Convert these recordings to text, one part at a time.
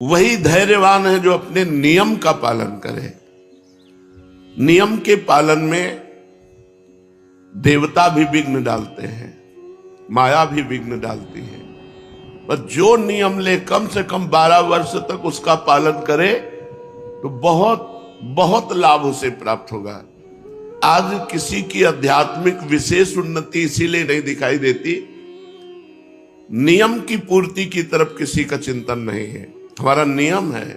वही धैर्यवान है जो अपने नियम का पालन करे। नियम के पालन में देवता भी विघ्न डालते हैं, माया भी विघ्न डालती है, पर जो नियम ले कम से कम 12 वर्ष तक उसका पालन करे तो बहुत बहुत लाभ उसे प्राप्त होगा। आज किसी की आध्यात्मिक विशेष उन्नति इसीलिए नहीं दिखाई देती, नियम की पूर्ति की तरफ किसी का चिंतन नहीं है। हमारा नियम है,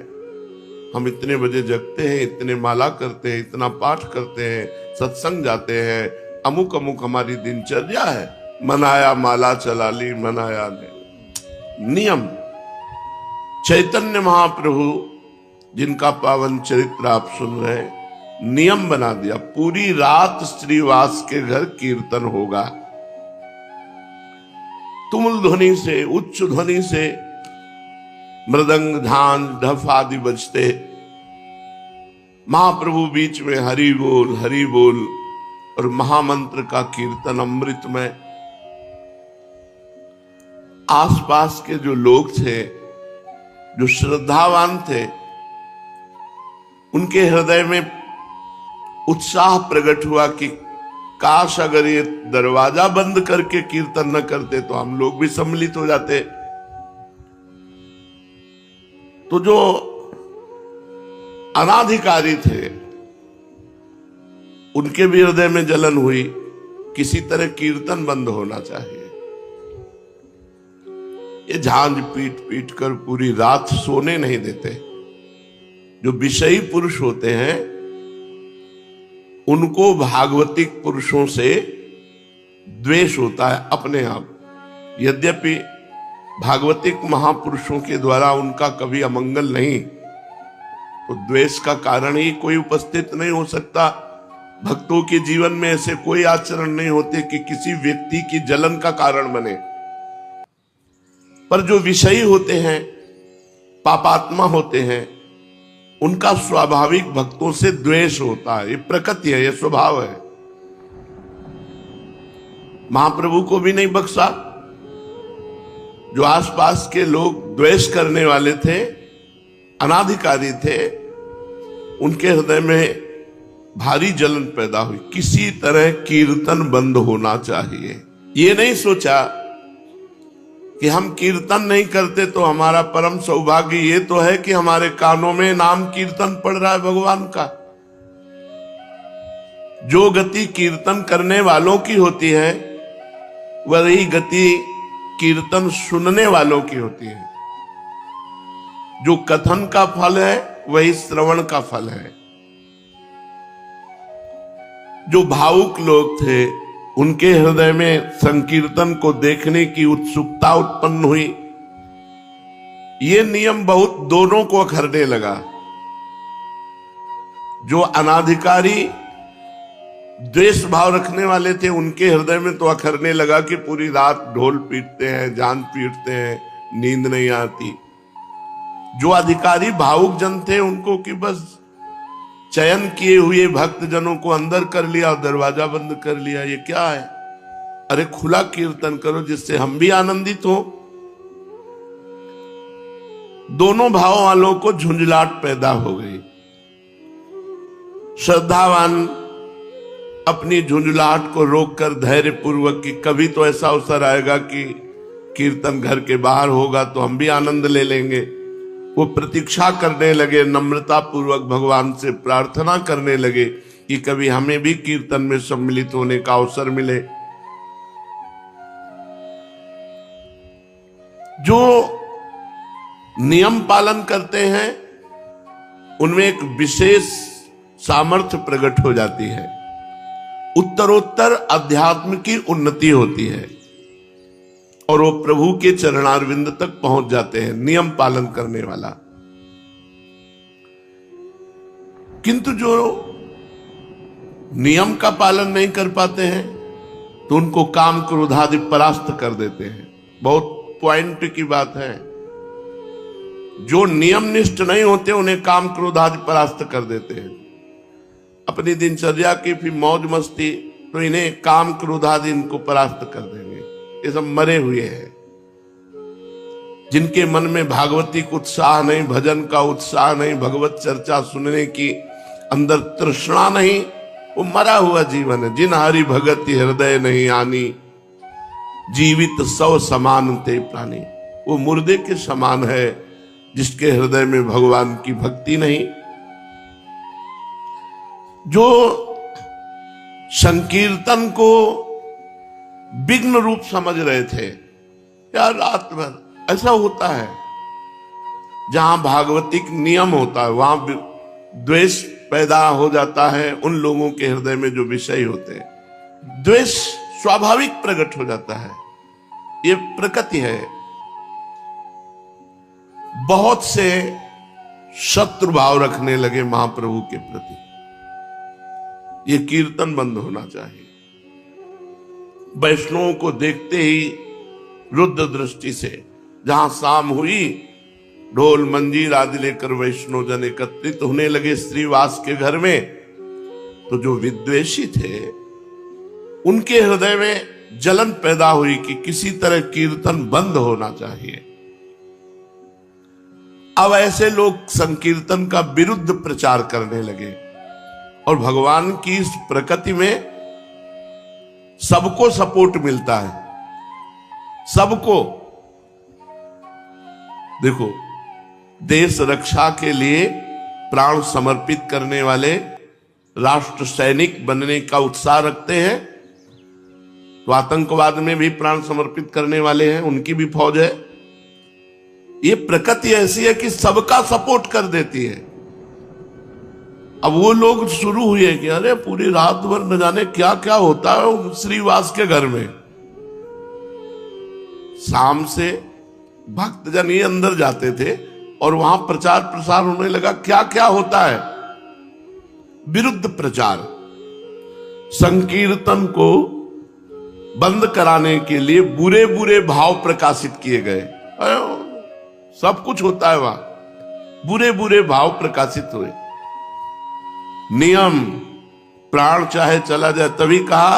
हम इतने बजे जगते हैं, इतने माला करते हैं, इतना पाठ करते हैं, सत्संग जाते हैं, अमुक अमुक हमारी दिनचर्या है। मनाया माला चला ली, मनाया नियम। चैतन्य महाप्रभु जिनका पावन चरित्र आप सुन रहे हैं, नियम बना दिया, पूरी रात श्रीवास के घर कीर्तन होगा। तुमुल ध्वनि से, उच्च ध्वनि से मृदंग, झांझ, ढफ आदि बजते, महाप्रभु बीच में हरि बोल और महामंत्र का कीर्तन अमृत में। आसपास के जो लोग थे, जो श्रद्धावान थे, उनके हृदय में उत्साह प्रकट हुआ कि काश अगर ये दरवाजा बंद करके कीर्तन न करते तो हम लोग भी सम्मिलित हो जाते। तो जो अनाधिकारी थे उनके भी हृदय में जलन हुई, किसी तरह कीर्तन बंद होना चाहिए। ये झांझ पीट पीट कर पूरी रात सोने नहीं देते। जो विषयी पुरुष होते हैं उनको भागवतिक पुरुषों से द्वेष होता है अपने आप। यद्यपि भागवतिक महापुरुषों के द्वारा उनका कभी अमंगल नहीं, तो द्वेष का कारण ही कोई उपस्थित नहीं हो सकता। भक्तों के जीवन में ऐसे कोई आचरण नहीं होते कि किसी व्यक्ति की जलन का कारण बने। पर जो विषयी होते हैं, पापात्मा होते हैं, उनका स्वाभाविक भक्तों से द्वेष होता है। ये प्रकृति है, ये स्वभाव है। महाप्रभु को भी नहीं बख्शा। जो आसपास के लोग द्वेष करने वाले थे, अनाधिकारी थे, उनके हृदय में भारी जलन पैदा हुई। किसी तरह कीर्तन बंद होना चाहिए। ये नहीं सोचा कि हम कीर्तन नहीं करते तो हमारा परम सौभाग्य ये तो है कि हमारे कानों में नाम कीर्तन पड़ रहा है भगवान का। जो गति कीर्तन करने वालों की होती है, वही गति कीर्तन सुनने वालों की होती है। जो कथन का फल है वही श्रवण का फल है। जो भावुक लोग थे उनके हृदय में संकीर्तन को देखने की उत्सुकता उत्पन्न हुई। ये नियम बहुत दोनों को अखरने लगा। जो अनाधिकारी द्वेष भाव रखने वाले थे उनके हृदय में तो अखरने लगा कि पूरी रात ढोल पीटते हैं, जान पीटते हैं, नींद नहीं आती। जो अधिकारी भावुक जन थे उनको कि बस चयन किए हुए भक्त जनों को अंदर कर लिया और दरवाजा बंद कर लिया। ये क्या है? अरे खुला कीर्तन करो जिससे हम भी आनंदित हो। दोनों भाव वालों को झुंझलाहट पैदा हो गई। श्रद्धावान अपनी झुंझलाहट को रोककर धैर्य पूर्वक कि कभी तो ऐसा अवसर आएगा कि कीर्तन घर के बाहर होगा तो हम भी आनंद ले लेंगे, वो प्रतीक्षा करने लगे। नम्रता पूर्वक भगवान से प्रार्थना करने लगे कि कभी हमें भी कीर्तन में सम्मिलित होने का अवसर मिले। जो नियम पालन करते हैं उनमें एक विशेष सामर्थ्य प्रकट हो जाती है। उत्तरोत्तर अध्यात्म की उन्नति होती है और वो प्रभु के चरणारविंद तक पहुंच जाते हैं, नियम पालन करने वाला। किंतु जो नियम का पालन नहीं कर पाते हैं तो उनको काम क्रोध आदि परास्त कर देते हैं। बहुत पॉइंट की बात है। जो नियम निष्ठ नहीं होते उन्हें काम क्रोध आदि परास्त कर देते हैं। अपनी दिनचर्या की फिर मौज मस्ती, तो इन्हें काम क्रोध आदि इनको परास्त कर देंगे। ये सब मरे हुए हैं। जिनके मन में भागवती का उत्साह नहीं, भजन का उत्साह नहीं, भगवत चर्चा सुनने की अंदर तृष्णा नहीं, वो मरा हुआ जीवन है। जिन हरि भगति हृदय नहीं आनी, जीवित सौ समान ते प्राणी। वो मुर्दे के समान है जिसके हृदय में भगवान की भक्ति नहीं। जो संकीर्तन को विघ्न रूप समझ रहे थे, यार रात भर ऐसा होता है, जहां भागवतिक नियम होता है वहां द्वेष पैदा हो जाता है। उन लोगों के हृदय में जो विषय होते हैं, द्वेष स्वाभाविक प्रकट हो जाता है, ये प्रकृति है। बहुत से शत्रु भाव रखने लगे महाप्रभु के प्रति। ये कीर्तन बंद होना चाहिए। वैष्णवों को देखते ही रुद्र दृष्टि से, जहां शाम हुई, ढोल मंजीर आदि लेकर वैष्णव जन एकत्रित होने लगे श्रीवास के घर में, तो जो विद्वेषी थे उनके हृदय में जलन पैदा हुई कि किसी तरह कीर्तन बंद होना चाहिए। अब ऐसे लोग संकीर्तन का विरुद्ध प्रचार करने लगे, और भगवान की इस प्रकृति में सबको सपोर्ट मिलता है, सबको। देखो, देश रक्षा के लिए प्राण समर्पित करने वाले राष्ट्र सैनिक बनने का उत्साह रखते हैं, तो आतंकवाद में भी प्राण समर्पित करने वाले हैं, उनकी भी फौज है। ये प्रकृति ऐसी है कि सबका सपोर्ट कर देती है। अब वो लोग शुरू हुए कि अरे पूरी रात भर न जाने क्या क्या होता है श्रीवास के घर में। शाम से भक्तजन ही अंदर जाते थे और वहां प्रचार प्रसार होने लगा, क्या क्या होता है, विरुद्ध प्रचार। संकीर्तन को बंद कराने के लिए बुरे बुरे भाव प्रकाशित किए गए। सब कुछ होता है वहां, बुरे बुरे भाव प्रकाशित हुए। नियम, प्राण चाहे चला जाए, तभी कहा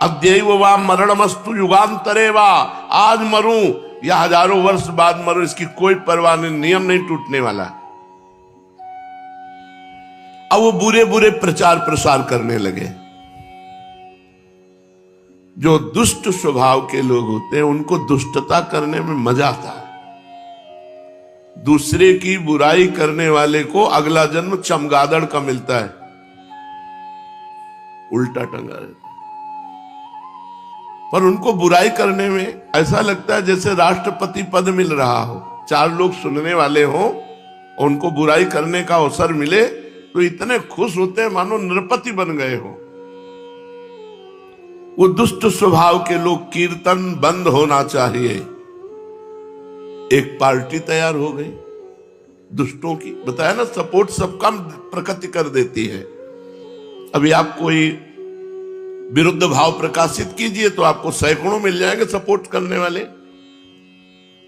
अद्यैव वा मरणमस्तु युगांतरे वा, आज मरूं या हजारों वर्ष बाद मरूं, इसकी कोई परवाह नहीं, नियम नहीं टूटने वाला। अब वो बुरे बुरे प्रचार प्रसार करने लगे। जो दुष्ट स्वभाव के लोग होते हैं उनको दुष्टता करने में मजा आता है। दूसरे की बुराई करने वाले को अगला जन्म चमगादड़ का मिलता है, उल्टा टंगा रहता है। पर उनको बुराई करने में ऐसा लगता है जैसे राष्ट्रपति पद मिल रहा हो, चार लोग सुनने वाले हो और उनको बुराई करने का अवसर मिले तो इतने खुश होते हैं मानो नृपति बन गए हो। वो दुष्ट स्वभाव के लोग, कीर्तन बंद होना चाहिए। एक पार्टी तैयार हो गई दुष्टों की, बताया ना, सपोर्ट सबका प्रकृति कर देती है। अभी आप कोई विरुद्ध भाव प्रकाशित कीजिए तो आपको सैकड़ों मिल जाएंगे सपोर्ट करने वाले,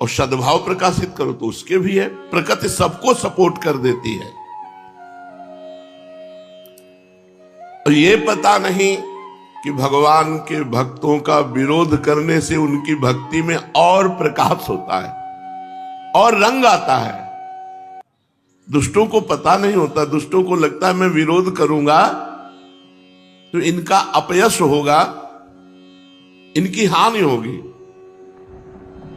और सद्भाव प्रकाशित करो तो उसके भी है। प्रकृति सबको सपोर्ट कर देती है। और ये पता नहीं कि भगवान के भक्तों का विरोध करने से उनकी भक्ति में और प्रकाश होता है और रंग आता है। दुष्टों को पता नहीं होता, दुष्टों को लगता है मैं विरोध करूंगा तो इनका अपयश होगा, इनकी हानि होगी।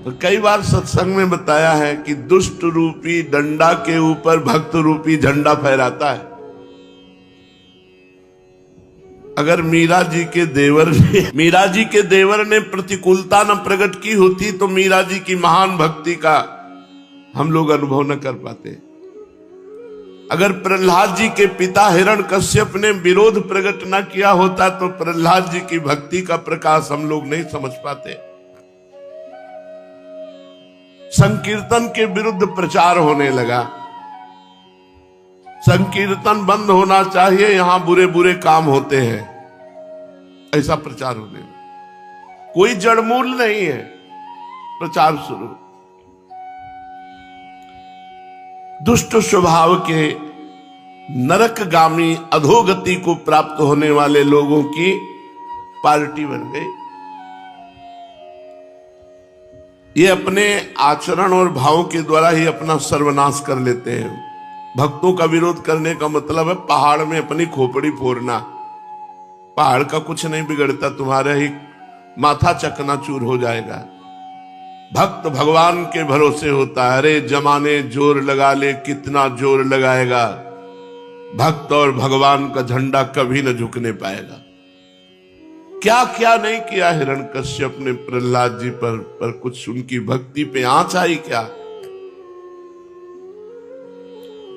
तो कई बार सत्संग में बताया है कि दुष्ट रूपी डंडा के ऊपर भक्त रूपी झंडा फहराता है। अगर मीरा जी के देवर ने प्रतिकूलता न प्रकट की होती तो मीरा जी की महान भक्ति का हम लोग अनुभव न कर पाते। अगर प्रहलाद जी के पिता हिरण्यकश्यप ने विरोध प्रकट न किया होता तो प्रहलाद जी की भक्ति का प्रकाश हम लोग नहीं समझ पाते। संकीर्तन के विरुद्ध प्रचार होने लगा। संकीर्तन बंद होना चाहिए, यहां बुरे बुरे काम होते हैं, ऐसा प्रचार होने लगा। कोई जड़मूल नहीं है, प्रचार शुरू। दुष्ट स्वभाव के नरकगामी अधोगति को प्राप्त होने वाले लोगों की पार्टी बन गई। ये अपने आचरण और भाव के द्वारा ही अपना सर्वनाश कर लेते हैं। भक्तों का विरोध करने का मतलब है पहाड़ में अपनी खोपड़ी फोड़ना। पहाड़ का कुछ नहीं बिगड़ता, तुम्हारा ही माथा चकनाचूर हो जाएगा। भक्त भगवान के भरोसे होता है। अरे जमाने जोर लगा ले, कितना जोर लगाएगा, भक्त और भगवान का झंडा कभी न झुकने पाएगा। क्या क्या नहीं किया हिरण्यकश्यप ने प्रहलाद जी पर कुछ उनकी भक्ति पे आंच आई क्या?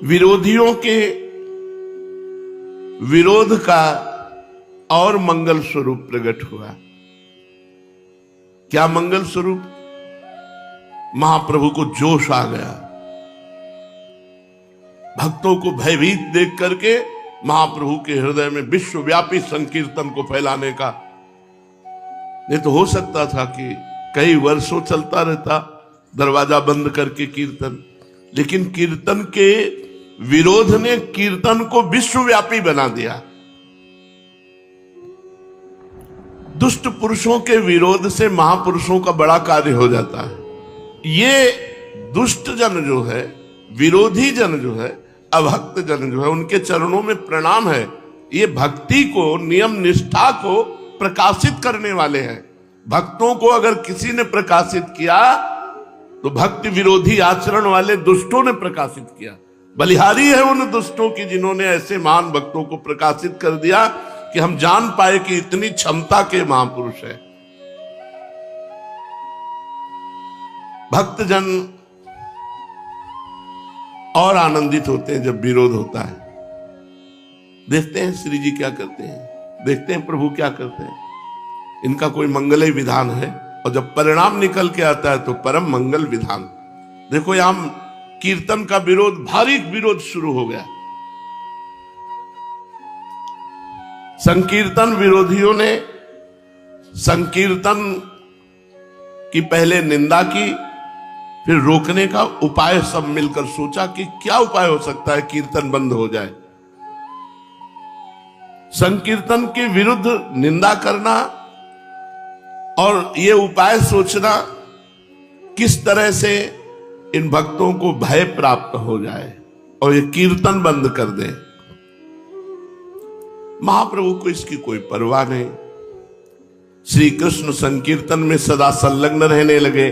विरोधियों के विरोध का और मंगल स्वरूप प्रकट हुआ। क्या मंगल स्वरूप? महाप्रभु को जोश आ गया। भक्तों को भयभीत देख करके महाप्रभु के हृदय में विश्वव्यापी संकीर्तन को फैलाने का। नहीं तो हो सकता था कि कई वर्षों चलता रहता दरवाजा बंद करके कीर्तन, लेकिन कीर्तन के विरोध ने कीर्तन को विश्वव्यापी बना दिया। दुष्ट पुरुषों के विरोध से महापुरुषों का बड़ा कार्य हो जाता है। ये दुष्ट जन जो है, विरोधी जन जो है, अभक्त जन जो है, उनके चरणों में प्रणाम है। ये भक्ति को, नियम निष्ठा को प्रकाशित करने वाले हैं। भक्तों को अगर किसी ने प्रकाशित किया तो भक्ति विरोधी आचरण वाले दुष्टों ने प्रकाशित किया। बलिहारी है उन दुष्टों की जिन्होंने ऐसे महान भक्तों को प्रकाशित कर दिया कि हम जान पाए कि इतनी क्षमता के महापुरुष है। भक्तजन और आनंदित होते हैं जब विरोध होता है। देखते हैं श्री जी क्या करते हैं, देखते हैं प्रभु क्या करते हैं। इनका कोई मंगलय विधान है, और जब परिणाम निकल के आता है तो परम मंगल विधान। देखो यहां कीर्तन का विरोध, भारी विरोध शुरू हो गया। संकीर्तन विरोधियों ने संकीर्तन की पहले निंदा की, फिर रोकने का उपाय सब मिलकर सोचा कि क्या उपाय हो सकता है कीर्तन बंद हो जाए। संकीर्तन के विरुद्ध निंदा करना और ये उपाय सोचना किस तरह से इन भक्तों को भय प्राप्त हो जाए और ये कीर्तन बंद कर दे। महाप्रभु को इसकी कोई परवाह नहीं। श्री कृष्ण संकीर्तन में सदा संलग्न रहने लगे।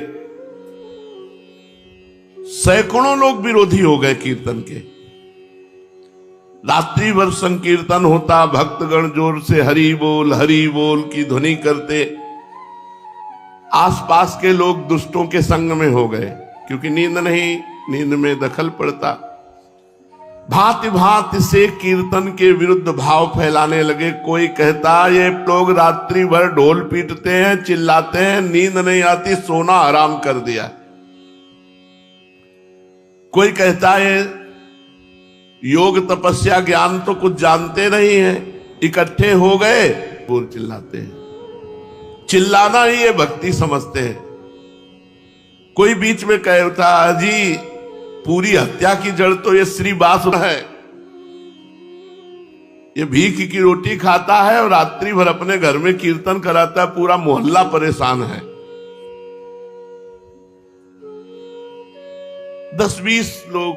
सैकड़ों लोग विरोधी हो गए कीर्तन के। रात्रि भर संकीर्तन होता, भक्तगण जोर से हरि बोल की ध्वनि करते। आसपास के लोग दुष्टों के संग में हो गए, क्योंकि नींद नहीं, नींद में दखल पड़ता। भांति भांति से कीर्तन के विरुद्ध भाव फैलाने लगे। कोई कहता ये लोग रात्रि भर ढोल पीटते हैं, चिल्लाते हैं, नींद नहीं आती, सोना हराम कर दिया। कोई कहता है योग तपस्या ज्ञान तो कुछ जानते नहीं है, इकट्ठे हो गए बोल चिल्लाते हैं। चिल्लाना ही ये भक्ति समझते हैं। कोई बीच में कहता जी पूरी हत्या की जड़ तो ये श्रीवास है, ये भीख की रोटी खाता है और रात्रि भर अपने घर में कीर्तन कराता है, पूरा मोहल्ला परेशान है। 10-20 लोग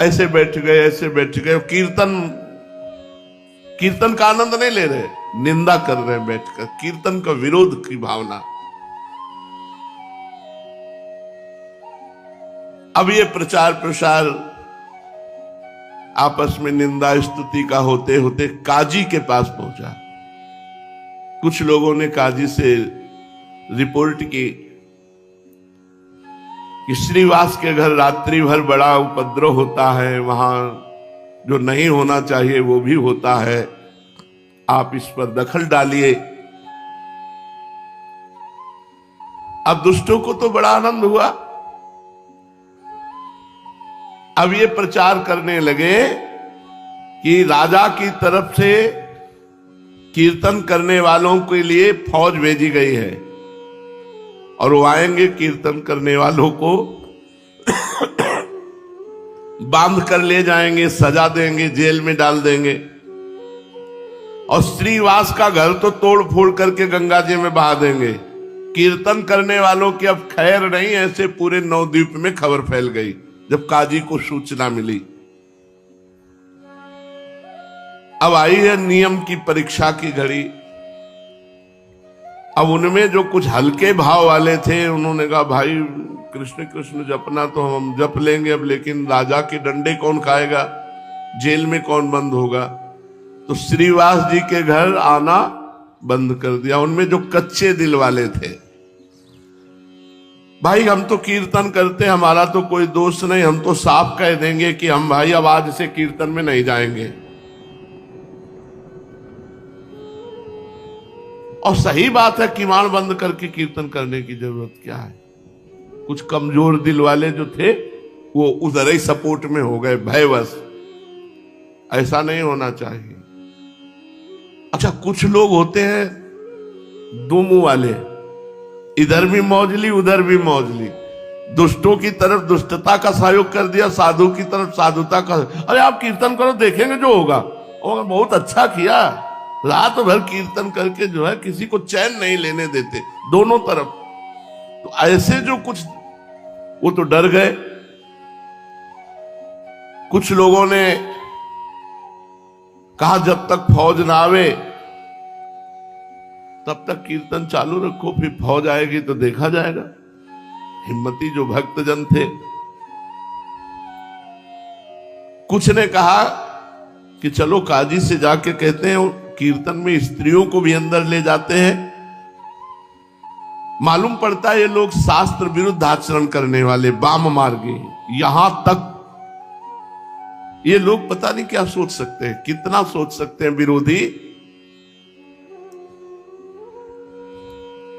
ऐसे बैठ गए, कीर्तन का आनंद नहीं ले रहे, निंदा कर रहे हैं बैठकर, कीर्तन का विरोध की भावना। अब ये प्रचार प्रसार आपस में निंदा स्तुति का होते होते काजी के पास पहुंचा। कुछ लोगों ने काजी से रिपोर्ट की कि श्रीवास के घर रात्रि भर बड़ा उपद्रव होता है, वहां जो नहीं होना चाहिए वो भी होता है, आप इस पर दखल डालिए। अब दुष्टों को तो बड़ा आनंद हुआ। अब ये प्रचार करने लगे कि राजा की तरफ से कीर्तन करने वालों के लिए फौज भेजी गई है और वो आएंगे, कीर्तन करने वालों को बांध कर ले जाएंगे, सजा देंगे, जेल में डाल देंगे और श्रीवास का घर तो तोड़ फोड़ करके गंगा जी में बहा देंगे। कीर्तन करने वालों की अब खैर नहीं, ऐसे पूरे नवद्वीप में खबर फैल गई जब काजी को सूचना मिली। अब आई है नियम की परीक्षा की घड़ी। अब उनमें जो कुछ हल्के भाव वाले थे उन्होंने कहा भाई कृष्ण कृष्ण जपना तो हम जप लेंगे अब, लेकिन राजा के डंडे कौन खाएगा, जेल में कौन बंद होगा। तो श्रीवास जी के घर आना बंद कर दिया। उनमें जो कच्चे दिल वाले थे, भाई हम तो कीर्तन करते, हमारा तो कोई दोष नहीं, हम तो साफ कह देंगे कि हम भाई अब आज से कीर्तन में नहीं जाएंगे। और सही बात है, किवाड़ बंद करके कीर्तन करने की जरूरत क्या है। कुछ कमजोर दिल वाले जो थे वो उधर ही सपोर्ट में हो गए भयवश। ऐसा नहीं होना चाहिए। अच्छा, कुछ लोग होते हैं दो मुंह वाले, इधर भी मौजली उधर भी मौजली। दुष्टों की तरफ दुष्टता का सहयोग कर दिया, साधु की तरफ साधुता का। अरे आप कीर्तन करो देखेंगे जो होगा। और बहुत अच्छा किया, रात भर कीर्तन करके जो है किसी को चैन नहीं लेने देते दोनों तरफ। तो ऐसे जो कुछ वो तो डर गए। कुछ लोगों ने कहा जब तक फौज ना आवे तब तक कीर्तन चालू रखो, फिर फौज आएगी तो देखा जाएगा। हिम्मती जो भक्तजन थे। कुछ ने कहा कि चलो काजी से जाके कहते हैं कीर्तन में स्त्रियों को भी अंदर ले जाते हैं। मालूम पड़ता है ये लोग शास्त्र विरुद्ध आचरण करने वाले वाम मार्गी। यहां तक ये लोग पता नहीं क्या सोच सकते हैं, कितना सोच सकते हैं विरोधी।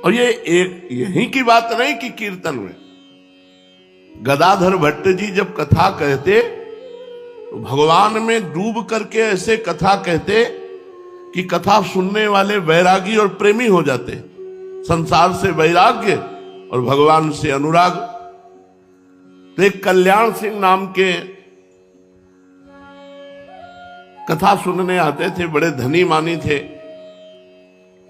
और ये एक यहीं की बात नहीं कि कीर्तन में गदाधर भट्ट जी जब कथा कहते तो भगवान में डूब करके ऐसे कथा कहते कि कथा सुनने वाले वैरागी और प्रेमी हो जाते। संसार से वैराग्य और भगवान से अनुराग। तो एक कल्याण सिंह नाम के कथा सुनने आते थे, बड़े धनी मानी थे।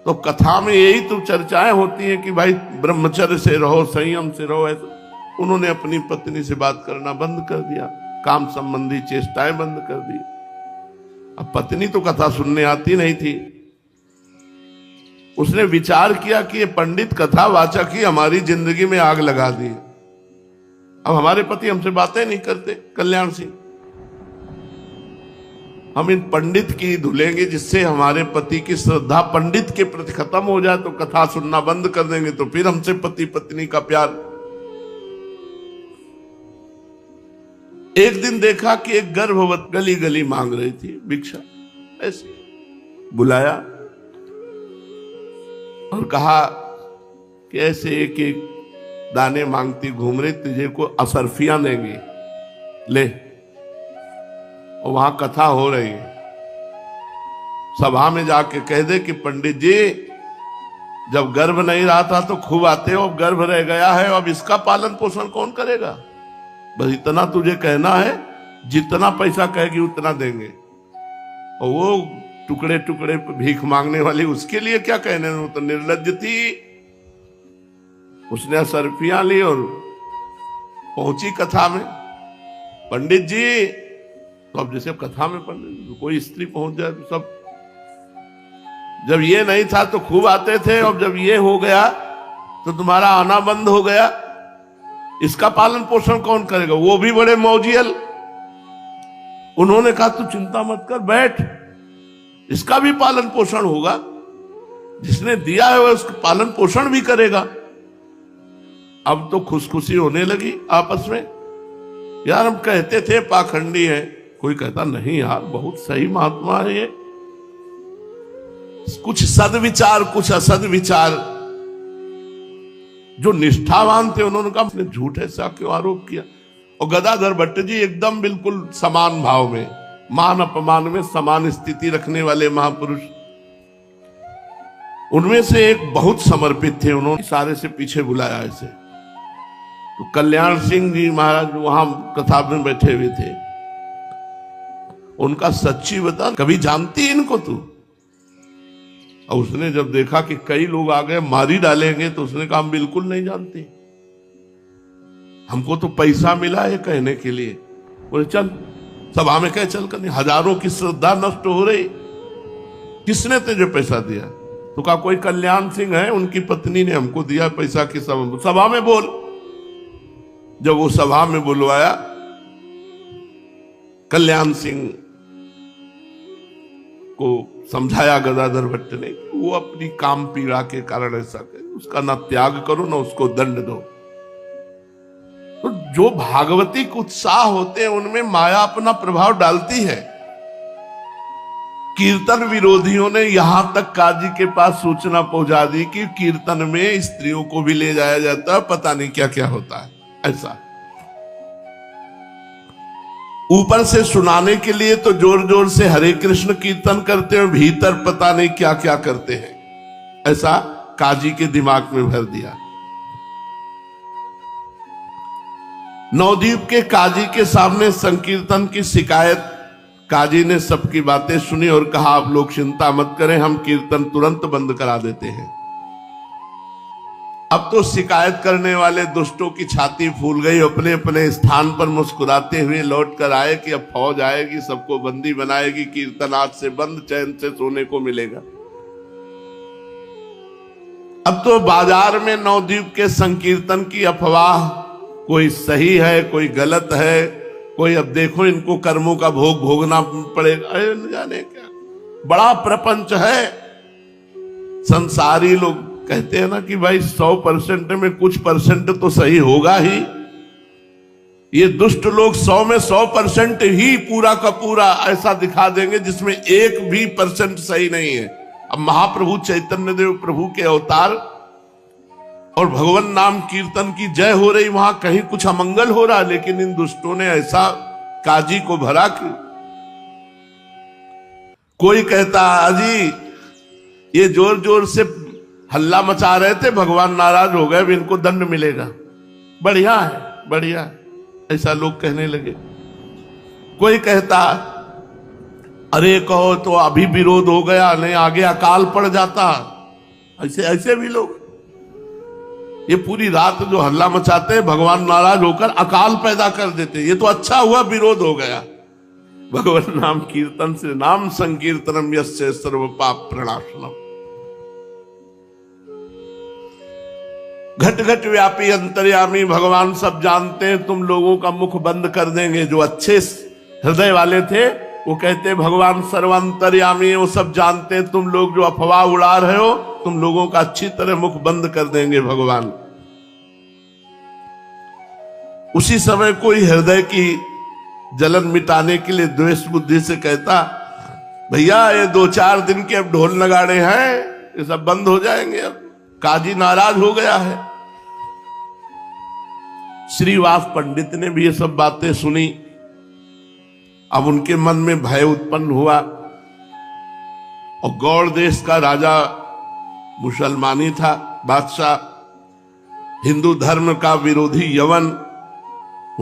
तो कथा में यही तो चर्चाएं होती हैं कि भाई ब्रह्मचर्य से रहो, संयम से रहो। ऐसा उन्होंने अपनी पत्नी से बात करना बंद कर दिया, काम संबंधी चेष्टाएं बंद कर दी। अब पत्नी तो कथा सुनने आती नहीं थी। उसने विचार किया कि ये पंडित कथा वाचक ही हमारी जिंदगी में आग लगा दी। अब हमारे पति हमसे बातें नहीं करते। कल्याण सिंह, हम इन पंडित की धुलेंगे जिससे हमारे पति की श्रद्धा पंडित के प्रति खत्म हो जाए। तो कथा सुनना बंद कर देंगे तो फिर हमसे पति पत्नी का प्यार। एक दिन देखा कि एक गर्भवती गली गली मांग रही थी भिक्षा। ऐसे बुलाया और कहा कि ऐसे एक एक दाने मांगती घूम रही, तुझे को असरफियां देंगे, ले। और वहां कथा हो रही है। सभा में जाके कह दे कि पंडित जी जब गर्भ नहीं रहा था तो खूब आते हो, अब गर्भ रह गया है, अब इसका पालन पोषण कौन करेगा। बस इतना तुझे कहना है, जितना पैसा कहेगी उतना देंगे। और वो टुकड़े टुकड़े भीख मांगने वाली, उसके लिए क्या कहने, वो तो निर्लज्ज थी। उसने असरफियां ली और पहुंची कथा में। पंडित जी, तो अब जैसे कथा में पंडित कोई स्त्री पहुंच जाए तो सब, जब ये नहीं था तो खूब आते थे, अब जब ये हो गया तो तुम्हारा आना बंद हो गया, इसका पालन पोषण कौन करेगा। वो भी बड़े मौजियल। उन्होंने कहा तू चिंता मत कर, बैठ, इसका भी पालन पोषण होगा। जिसने दिया है वह उसका पालन पोषण भी करेगा। अब तो खुशखुशी होने लगी आपस में। यार हम कहते थे पाखंडी है, कोई कहता नहीं यार बहुत सही महात्मा है ये। कुछ सदविचार कुछ असद विचार। जो निष्ठावान थे उन्होंने कहा आपने झूठ ऐसा क्यों आरोप किया। और गदाधर भट्ट जी एकदम बिल्कुल समान भाव में, मान अपमान में समान स्थिति रखने वाले महापुरुष। उनमें से एक बहुत समर्पित थे, उन्होंने सारे से पीछे बुलाया ऐसे। तो कल्याण सिंह जी महाराज वहां कथा में बैठे हुए थे। उनका सच्ची बता, कभी जानती इनको तू? और उसने जब देखा कि कई लोग आ गए मारी डालेंगे, तो उसने कहा हम बिल्कुल नहीं जानते, हमको तो पैसा मिला है कहने के लिए। बोले चल, सभा में कह चल कर, हजारों की श्रद्धा नष्ट हो रही, किसने तुझे पैसा दिया? तो कहा कोई कल्याण सिंह है, उनकी पत्नी ने हमको दिया पैसा की सभा में बोल। जब वो सभा में बुलवाया कल्याण सिंह को समझाया गदाधर भट्ट ने कि वो अपनी काम पीड़ा के कारण ऐसा करे, उसका ना त्याग करो ना उसको दंड दो। तो जो भागवतिक उत्साह होते हैं उनमें माया अपना प्रभाव डालती है। कीर्तन विरोधियों ने यहां तक काजी के पास सूचना पहुंचा दी कि कीर्तन में स्त्रियों को भी ले जाया जाता है, पता नहीं क्या क्या होता है। ऐसा ऊपर से सुनाने के लिए तो जोर जोर से हरे कृष्ण कीर्तन करते हैं, भीतर पता नहीं क्या क्या करते हैं। ऐसा काजी के दिमाग में भर दिया। नवद्वीप के काजी के सामने संकीर्तन की शिकायत, काजी ने सबकी बातें सुनी और कहा आप लोग चिंता मत करें, हम कीर्तन तुरंत बंद करा देते हैं। अब तो शिकायत करने वाले दुष्टों की छाती फूल गई, अपने अपने स्थान पर मुस्कुराते हुए लौट कर आए कि अब फौज आएगी, सबको बंदी बनाएगी, कीर्तन आज से बंद, चैन से सोने को मिलेगा। अब तो बाजार में नवद्वीप के संकीर्तन की अफवाह, कोई सही है कोई गलत है, कोई अब देखो इनको कर्मों का भोग भोगना पड़ेगा, अरे न जाने क्या बड़ा प्रपंच है। संसारी लोग कहते हैं ना कि भाई 100% में कुछ परसेंट तो सही होगा ही। ये दुष्ट लोग 100 में 100% ही पूरा का पूरा ऐसा दिखा देंगे जिसमें 1% सही नहीं है। अब महाप्रभु चैतन्य देव प्रभु के अवतार और भगवान नाम कीर्तन की जय हो रही, वहां कहीं कुछ अमंगल हो रहा, लेकिन इन दुष्टों ने ऐसा काजी को भरा कि कोई कहता अजी ये जोर जोर से हल्ला मचा रहे थे, भगवान नाराज हो गए, अब इनको दंड मिलेगा, बढ़िया है बढ़िया है, ऐसा लोग कहने लगे। कोई कहता अरे कहो तो अभी विरोध हो गया, नहीं आगे अकाल पड़ जाता। ऐसे ऐसे भी लोग ये पूरी रात जो हल्ला मचाते हैं, भगवान नाराज होकर अकाल पैदा कर देते। ये तो अच्छा हुआ विरोध हो गया। भगवान नाम कीर्तन से, नाम संकीर्तनम यस्य सर्व पाप प्रणाशनम। घट घट व्यापी अंतर्यामी, भगवान सब जानते हैं, तुम लोगों का मुख बंद कर देंगे। जो अच्छे हृदय वाले थे वो कहते भगवान सर्वांतर्यामी, वो सब जानते हैं, तुम लोग जो अफवाह उड़ा रहे हो, तुम लोगों का अच्छी तरह मुख बंद कर देंगे भगवान। उसी समय कोई हृदय की जलन मिटाने के लिए द्वेष बुद्धि से कहता भैया ये 2-4 दिन के अब ढोल नगाड़े हैं, ये सब बंद हो जाएंगे, अब काजी नाराज हो गया है। श्रीवास पंडित ने भी ये सब बातें सुनी। अब उनके मन में भय उत्पन्न हुआ, और गौड़ देश का राजा मुसलमानी था, बादशाह, हिंदू धर्म का विरोधी यवन,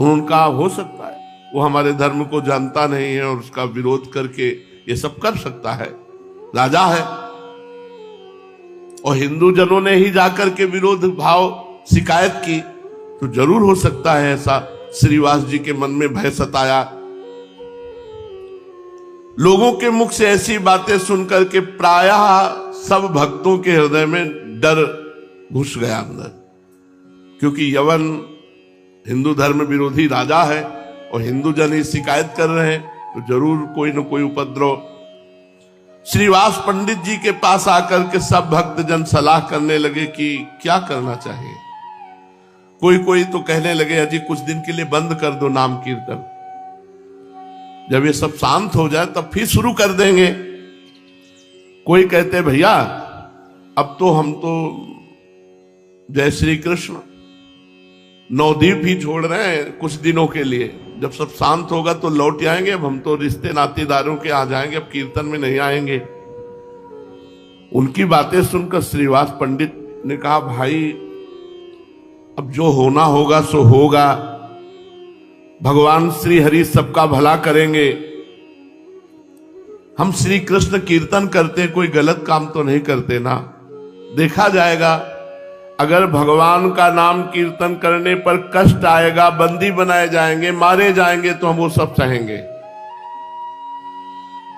उनका हो सकता है वो हमारे धर्म को जानता नहीं है और उसका विरोध करके ये सब कर सकता है, राजा है। और हिंदू जनों ने ही जाकर के विरोध भाव शिकायत की, तो जरूर हो सकता है ऐसा। श्रीवास जी के मन में भय सताया। लोगों के मुख से ऐसी बातें सुनकर के प्रायः सब भक्तों के हृदय में डर घुस गया अंदर, क्योंकि यवन हिंदू धर्म विरोधी राजा है और हिंदू जन ही शिकायत कर रहे हैं, तो जरूर कोई न कोई उपद्रव। श्रीवास पंडित जी के पास आकर के सब भक्त जन सलाह करने लगे कि क्या करना चाहिए। कोई कोई तो कहने लगे अजी कुछ दिन के लिए बंद कर दो नाम कीर्तन, जब ये सब शांत हो जाए तब फिर शुरू कर देंगे। कोई कहते भैया अब तो हम तो जय श्री कृष्ण नवद्वीप ही छोड़ रहे हैं कुछ दिनों के लिए, जब सब शांत होगा तो लौट आएंगे, अब हम तो रिश्ते नातेदारों के आ जाएंगे, अब कीर्तन में नहीं आएंगे। उनकी बातें सुनकर श्रीवास पंडित ने कहा भाई अब जो होना होगा सो होगा, भगवान श्री हरि सबका भला करेंगे। हम श्री कृष्ण कीर्तन करते, कोई गलत काम तो नहीं करते ना। देखा जाएगा, अगर भगवान का नाम कीर्तन करने पर कष्ट आएगा, बंदी बनाए जाएंगे, मारे जाएंगे, तो हम वो सब सहेंगे।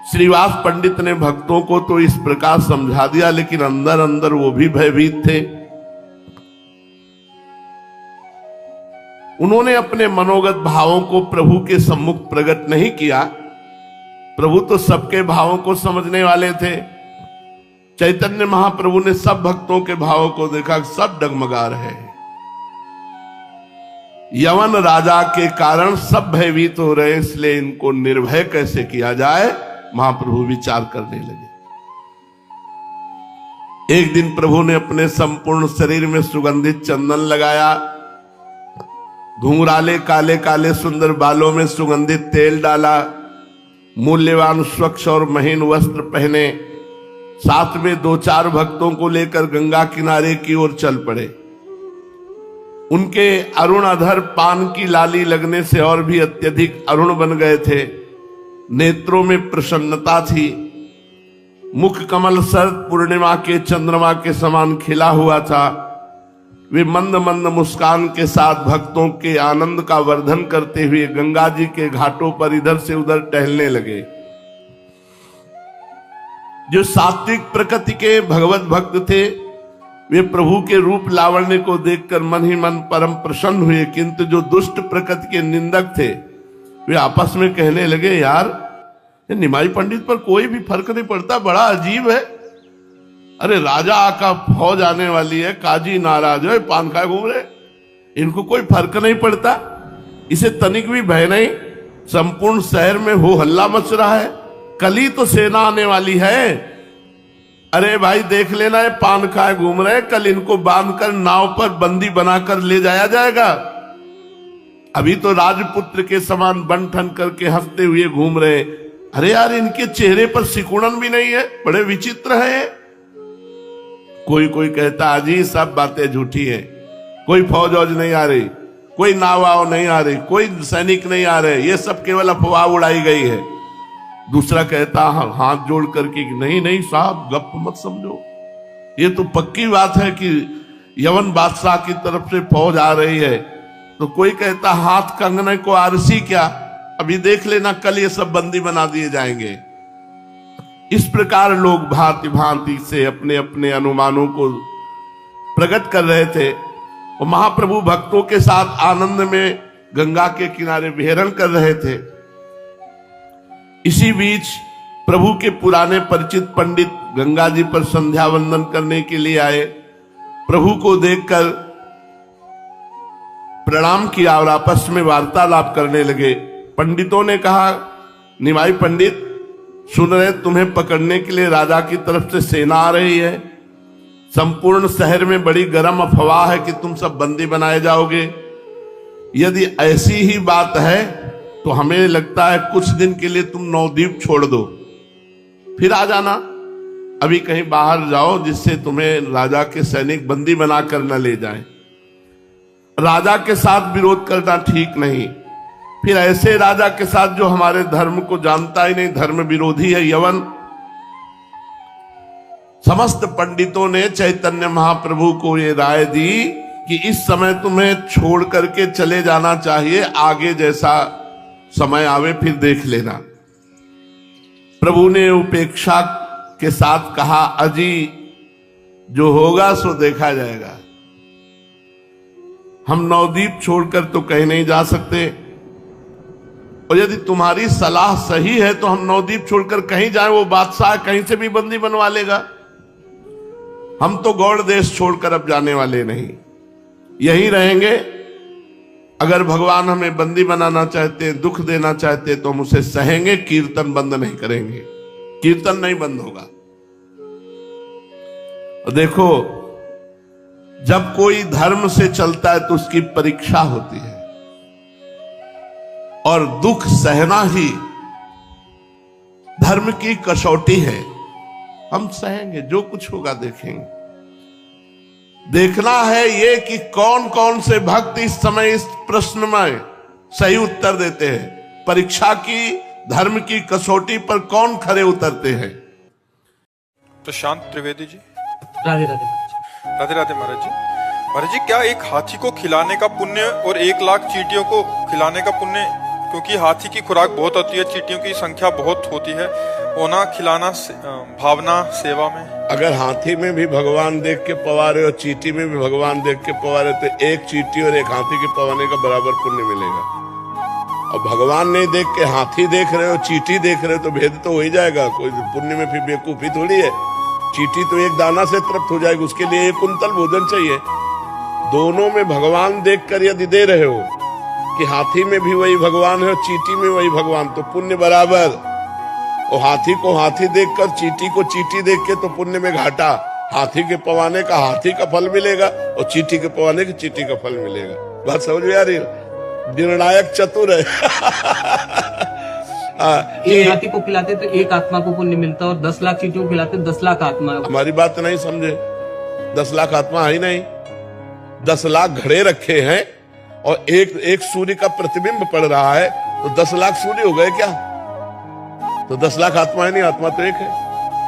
श्रीवास पंडित ने भक्तों को तो इस प्रकार समझा दिया, लेकिन अंदर अंदर वो भी भयभीत थे। उन्होंने अपने मनोगत भावों को प्रभु के सम्मुख प्रकट नहीं किया। प्रभु तो सबके भावों को समझने वाले थे। चैतन्य महाप्रभु ने सब भक्तों के भावों को देखा, सब डगमगा रहे हैं। यवन राजा के कारण सब भयभीत हो रहे हैं, इसलिए इनको निर्भय कैसे किया जाए, महाप्रभु विचार करने लगे। एक दिन प्रभु ने अपने संपूर्ण शरीर में सुगंधित चंदन लगाया, घुंघराले काले काले सुंदर बालों में सुगंधित तेल डाला, मूल्यवान स्वच्छ और महीन वस्त्र पहने, साथ में 2-4 भक्तों को लेकर गंगा किनारे की ओर चल पड़े। उनके अरुण अधर पान की लाली लगने से और भी अत्यधिक अरुण बन गए थे। नेत्रों में प्रसन्नता थी, मुख कमल शरद पूर्णिमा के चंद्रमा के समान खिला हुआ था। वे मंद मंद मुस्कान के साथ भक्तों के आनंद का वर्धन करते हुए गंगा जी के घाटों पर इधर से उधर टहलने लगे। जो सात्विक प्रकृति के भगवत भक्त थे, वे प्रभु के रूप लावण्य को देखकर मन ही मन परम प्रसन्न हुए, किंतु जो दुष्ट प्रकृति के निंदक थे, वे आपस में कहने लगे, यार निमाई पंडित पर कोई भी फर्क नहीं पड़ता, बड़ा अजीब है। अरे राजा का फौज आने वाली है, काजी नाराज है, पान खाए घूम रहे, इनको कोई फर्क नहीं पड़ता, इसे तनिक भी भय नहीं। संपूर्ण शहर में हो हल्ला मच रहा है, कल ही तो सेना आने वाली है। अरे भाई देख लेना, है पान खाए घूम रहे, कल इनको बांधकर नाव पर बंदी बनाकर ले जाया जाएगा। अभी तो राजपुत्र के समान बन ठन करके हंसते हुए घूम रहे। अरे यार, इनके चेहरे पर सिकुड़न भी नहीं है, बड़े विचित्र है। कोई कोई कहता, अजी सब बातें झूठी हैं, कोई फौज वौज नहीं आ रही, कोई नाव वाव नहीं आ रही, कोई सैनिक नहीं आ रहे, ये सब केवल अफवाह उड़ाई गई है। दूसरा कहता हाथ जोड़ करके, नहीं नहीं साहब, गप मत समझो, ये तो पक्की बात है कि यवन बादशाह की तरफ से फौज आ रही है। तो कोई कहता हाथ कंगने को आरसी क्या, अभी देख लेना, कल ये सब बंदी बना दिए जाएंगे। इस प्रकार लोग भांति भांति से अपने अपने अनुमानों को प्रकट कर रहे थे और महाप्रभु भक्तों के साथ आनंद में गंगा के किनारे विहरण कर रहे थे। इसी बीच प्रभु के पुराने परिचित पंडित गंगा जी पर संध्या वंदन करने के लिए आए। प्रभु को देखकर प्रणाम किया और आपस में वार्तालाप करने लगे। पंडितों ने कहा, निमाई पंडित सुन रहे, तुम्हें पकड़ने के लिए राजा की तरफ से सेना आ रही है। संपूर्ण शहर में बड़ी गर्म अफवाह है कि तुम सब बंदी बनाए जाओगे। यदि ऐसी ही बात है तो हमें लगता है कुछ दिन के लिए तुम नवद्वीप छोड़ दो, फिर आ जाना। अभी कहीं बाहर जाओ जिससे तुम्हें राजा के सैनिक बंदी बनाकर न ले जाएं। राजा के साथ विरोध करना ठीक नहीं, फिर ऐसे राजा के साथ जो हमारे धर्म को जानता ही नहीं, धर्म विरोधी है यवन। समस्त पंडितों ने चैतन्य महाप्रभु को ये राय दी कि इस समय तुम्हें छोड़ करके चले जाना चाहिए, आगे जैसा समय आवे फिर देख लेना। प्रभु ने उपेक्षा के साथ कहा, अजी जो होगा सो देखा जाएगा, हम नवद्वीप छोड़कर तो कहीं नहीं जा सकते, और यदि तुम्हारी सलाह सही है तो हम नवद्वीप छोड़कर कहीं जाएं, वो बादशाह कहीं से भी बंदी बनवा लेगा। हम तो गौड़ देश छोड़कर अब जाने वाले नहीं, यहीं रहेंगे। अगर भगवान हमें बंदी बनाना चाहते, दुख देना चाहते, तो हम उसे सहेंगे, कीर्तन बंद नहीं करेंगे, कीर्तन नहीं बंद होगा। और देखो, जब कोई धर्म से चलता है तो उसकी परीक्षा होती है, और दुख सहना ही धर्म की कसौटी है। हम सहेंगे, जो कुछ होगा देखेंगे। देखना है ये कि कौन कौन से भक्त इस समय इस प्रश्न में सही उत्तर देते हैं। परीक्षा की धर्म की कसौटी पर कौन खरे उतरते हैं? प्रशांत त्रिवेदी जी। राधे राधे महाराज। राधे राधे महाराज जी। महाराज जी, क्या एक हाथी को खिलाने का पुण्य और 1 लाख चींटियों को खिलाने का पुण्य, क्योंकि हाथी की खुराक बहुत होती है, चींटियों की संख्या बहुत होती है, होना खिलाना भावना सेवा में? अगर हाथी में भी भगवान देख के पवारे और चींटी में भी भगवान देख के पवारे तो एक चींटी और एक हाथी के पवाने का बराबर पुण्य मिलेगा। और भगवान नहीं देख के हाथी देख रहे हो, चींटी देख रहे हो तो भेद तो हो ही जाएगा। कोई पुण्य में फिर बेवकूफी थोड़ी है। चींटी तो एक दाना से तृप्त हो जाएगी, उसके लिए 1 कुंतल भोजन चाहिए। दोनों में भगवान देखकर यदि दे रहे हो कि हाथी में भी वही भगवान है और चींटी में वही भगवान, तो पुण्य बराबर। और हाथी को हाथी देखकर चींटी को चींटी देख के तो पुण्य में घाटा। हाथी के पवाने का हाथी का फल मिलेगा और चींटी के पवाने के चींटी का फल मिलेगा। बात समझ में आ रही है? निर्णायक चतुर है। एक हाथी को खिलाते तो 1 आत्मा को पुण्य मिलता और 10 लाख चींटियों को खिलाते 10 लाख आत्मा। हमारी बात नहीं समझे। 10 लाख आत्मा है ही नहीं। 10 लाख घड़े रखे हैं और एक सूर्य का प्रतिबिंब पड़ रहा है, तो 10 लाख सूर्य हो गए क्या? तो 10 लाख आत्मा है नहीं, आत्मा तो एक है,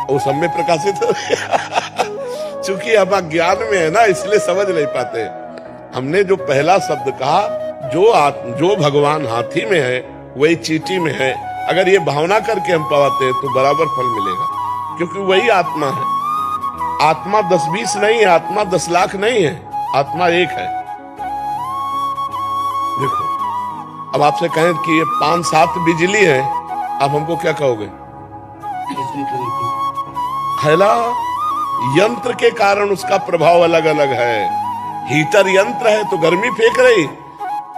वो सब में प्रकाशित है। चूंकि हम अज्ञान में है ना, इसलिए समझ नहीं पाते। हमने जो पहला शब्द कहा, जो भगवान हाथी में है वही चींटी में है, अगर ये भावना करके हम पाते हैं तो बराबर फल मिलेगा, क्योंकि वही आत्मा है। आत्मा 10-20 नहीं है, आत्मा 10 लाख नहीं है, आत्मा एक है। देखो, अब आपसे कहें कि ये 5-7 बिजली है, आप हमको क्या कहोगे? हैला, यंत्र के कारण उसका प्रभाव अलग अलग है। हीटर यंत्र है तो गर्मी फेंक रही,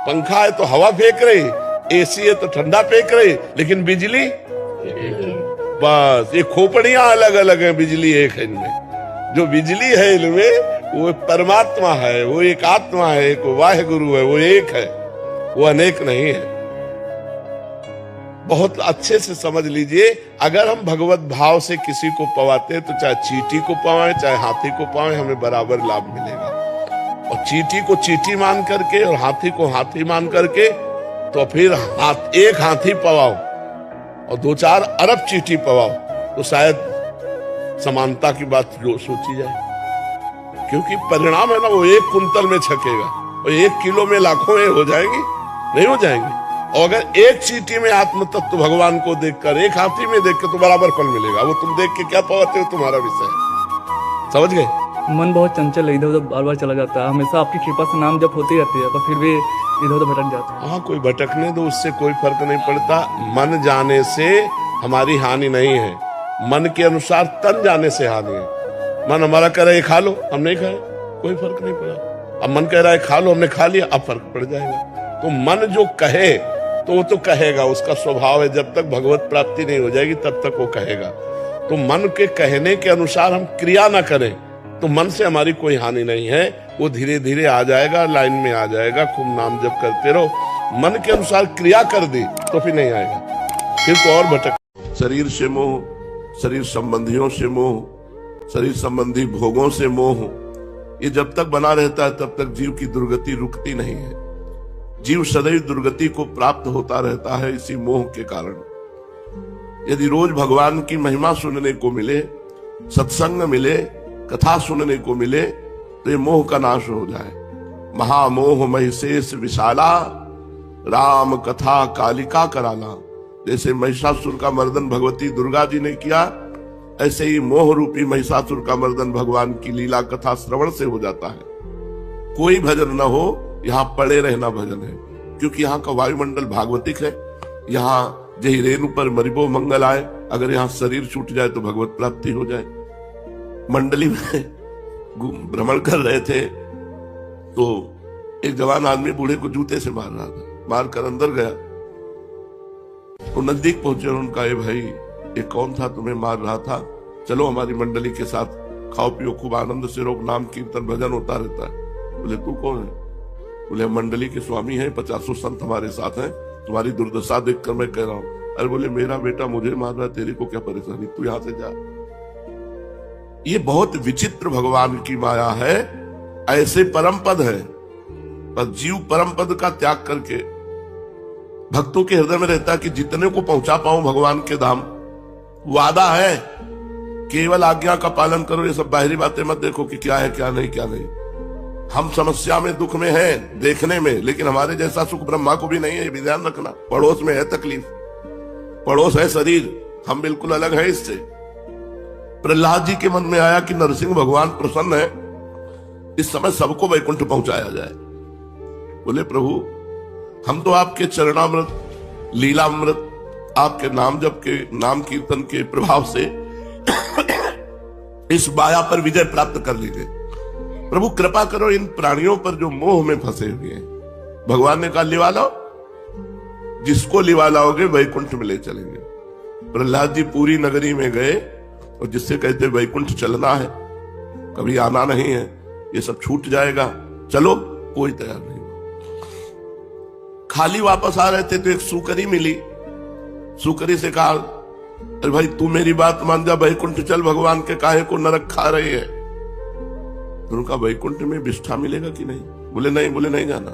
पंखा है तो हवा फेंक रही, एसी है तो ठंडा फेंक रही, लेकिन बिजली बस। ये खोपड़ियां अलग अलग है, बिजली एक है इनमें। जो बिजली है इनमें वो परमात्मा है, वो एक आत्मा है, एक वाहे गुरु है, वो एक है, वो अनेक नहीं है। बहुत अच्छे से समझ लीजिए, अगर हम भगवत भाव से किसी को पवाते तो चाहे चींटी को पवाएं चाहे हाथी को पवाएं, हमें बराबर लाभ मिलेगा। और चींटी को चींटी मान करके और हाथी को हाथी मान करके, तो फिर एक हाथी पवाओ और 2-4 अरब चींटी पवाओ, तो शायद समानता की बात जो सोची जाए। क्योंकि परिणाम है ना, वो 1 कुंतल में छकेगा और 1 किलो में लाखों हो जाएंगी, नहीं हो जाएंगी। और अगर एक चींटी में आत्म तत्व भगवान को देखकर, एक हाथी में देख के, तो बराबर फल मिलेगा। वो तुम देख के क्या पाते हो, तुम्हारा विषय है। समझ गए? मन बहुत चंचल है, इधर उधर बार बार चला जाता है। हमेशा आपकी कृपा से नाम जप होती रहती है, पर फिर भी इधर उधर भटक जाता है। हाँ, कोई भटकने दो, उससे कोई फर्क नहीं पड़ता। मन जाने से हमारी हानि नहीं है, मन के अनुसार तन जाने से हानि है। मन हमारा कह रहा है खा लो, हम नहीं खाए, कोई फर्क नहीं पड़ा। अब मन कह रहा है खा लो, हमने खा लिया, अब फर्क पड़ जाएगा। तो मन जो कहे तो वो तो कहेगा, उसका स्वभाव है। जब तक भगवत प्राप्ति नहीं हो जाएगी तब तक वो कहेगा। तो मन के कहने के अनुसार हम क्रिया ना करें तो मन से हमारी कोई हानि नहीं है। वो धीरे धीरे आ जाएगा, लाइन में आ जाएगा। खूब नाम जप करते रहो। मन के अनुसार क्रिया कर दी तो फिर नहीं आएगा, फिर तो और भटक। शरीर से मोह, शरीर संबंधियों से मोह, शरीर संबंधी भोगों से मोह, ये जब तक बना रहता है तब तक जीव की दुर्गति रुकती नहीं है। जीव सदैव दुर्गति को प्राप्त होता रहता है इसी मोह के कारण। यदि रोज भगवान की महिमा सुनने को मिले, सत्संग मिले, कथा सुनने को मिले, तो ये मोह का नाश हो जाए। महामोह महिषेष विशाला, राम कथा कालिका कराला। जैसे महिषासुर का मर्दन भगवती दुर्गा जी ने किया, ऐसे ही मोह रूपी महिषासुर का मर्दन भगवान की लीला कथा श्रवण से हो जाता है। कोई भजन न हो, यहाँ पड़े रहना भजन है। क्योंकि यहाँ का वायुमंडल भागवतिक है। यहाँ जही रेणु पर मरिबो मंगल आए, अगर यहाँ शरीर छूट जाए तो भगवत प्राप्ति हो जाए। मंडली में भ्रमण कर रहे थे तो एक जवान आदमी बूढ़े को जूते से मार रहा था, मारकर अंदर गया। तो नजदीक पहुंचे, उनका ये भाई ये कौन था तुम्हें मार रहा था, चलो हमारी मंडली के साथ खाओ पियो, खूब आनंद से रहो, नाम कीर्तन भजन होता रहता है। बोले तू कौन है? बोले मंडली के स्वामी हैं, 50 संत हमारे साथ हैं, तुम्हारी दुर्दशा देखकर मैं कह रहा हूं। अरे बोले मेरा बेटा मुझे मार रहा है, तेरे को क्या परेशानी, तू यहां से जा। ये बहुत विचित्र भगवान की माया है। ऐसे परम पद है, पर जीव परम पद का त्याग करके भक्तों के हृदय में रहता है कि जितने को पहुंचा पाऊं भगवान के धाम। वादा है, केवल आज्ञा का पालन करो, ये सब बाहरी बातें मत देखो कि क्या है क्या नहीं क्या नहीं। हम समस्या में दुख में हैं देखने में, लेकिन हमारे जैसा सुख ब्रह्मा को भी नहीं है, ये भी ध्यान रखना। पड़ोस में है तकलीफ, पड़ोस है शरीर, हम बिल्कुल अलग है इससे। प्रहलाद जी के मन में आया कि नरसिंह भगवान प्रसन्न है, इस समय सबको वैकुंठ पहुंचाया जाए। बोले प्रभु हम तो आपके चरणामृत, लीलामृत, आपके नाम जप के, नाम कीर्तन के प्रभाव से इस माया पर विजय प्राप्त कर लीजिए। प्रभु कृपा करो इन प्राणियों पर जो मोह में फंसे हुए हैं। भगवान ने कहा लिवा लाओ, जिसको लिवा लाओगे वैकुंठ में ले चलेंगे। प्रहलाद जी पूरी नगरी में गए और जिससे कहते वैकुंठ चलना है, कभी आना नहीं है, ये सब छूट जाएगा, चलो, कोई तैयार नहीं। खाली वापस आ रहे थे तो एक सूकरी मिली। सूकरी से कहा अरे भाई तू मेरी बात मान जा, वैकुंठ चल, भगवान के काहे को नरक खा रही है। तो उनका वैकुंठ में विष्ठा मिलेगा कि नहीं? बोले नहीं जाना।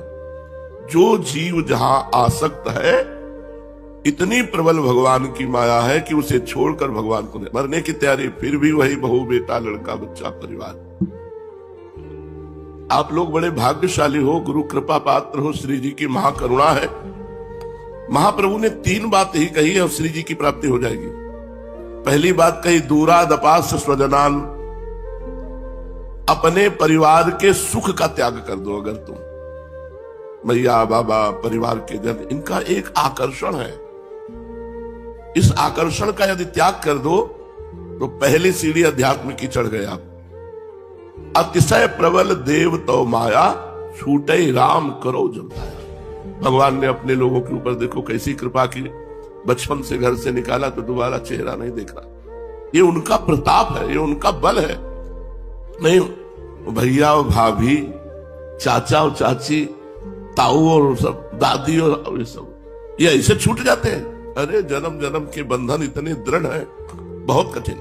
जो जीव जहां आसक्त है, इतनी प्रबल भगवान की माया है कि उसे छोड़कर भगवान को मरने की तैयारी, फिर भी वही बहू बेटा लड़का बच्चा परिवार। आप लोग बड़े भाग्यशाली हो, गुरु कृपा पात्र हो, श्री जी की महाकरुणा है। महाप्रभु ने 3 बात ही कही है और श्री जी की प्राप्ति हो जाएगी। पहली बात कही दूरादपास स्वजनान, अपने परिवार के सुख का त्याग कर दो। अगर तुम मैया बाबा परिवार के जन, इनका एक आकर्षण है, इस आकर्षण का यदि त्याग कर दो तो पहली सीढ़ी अध्यात्म की चढ़ गए आप। अतिशय प्रबल देव तो माया, छूटे राम करो जमाया। भगवान ने अपने लोगों के ऊपर देखो कैसी कृपा की, बचपन से घर से निकाला तो दोबारा चेहरा नहीं देखा। ये उनका प्रताप है, ये उनका बल है। नहीं भैया और भाभी, चाचा और चाची, ताऊ और सब दादी और ये सब, ये ऐसे छूट जाते हैं। अरे जन्म जन्म के बंधन इतने दृढ़ है, बहुत कठिन।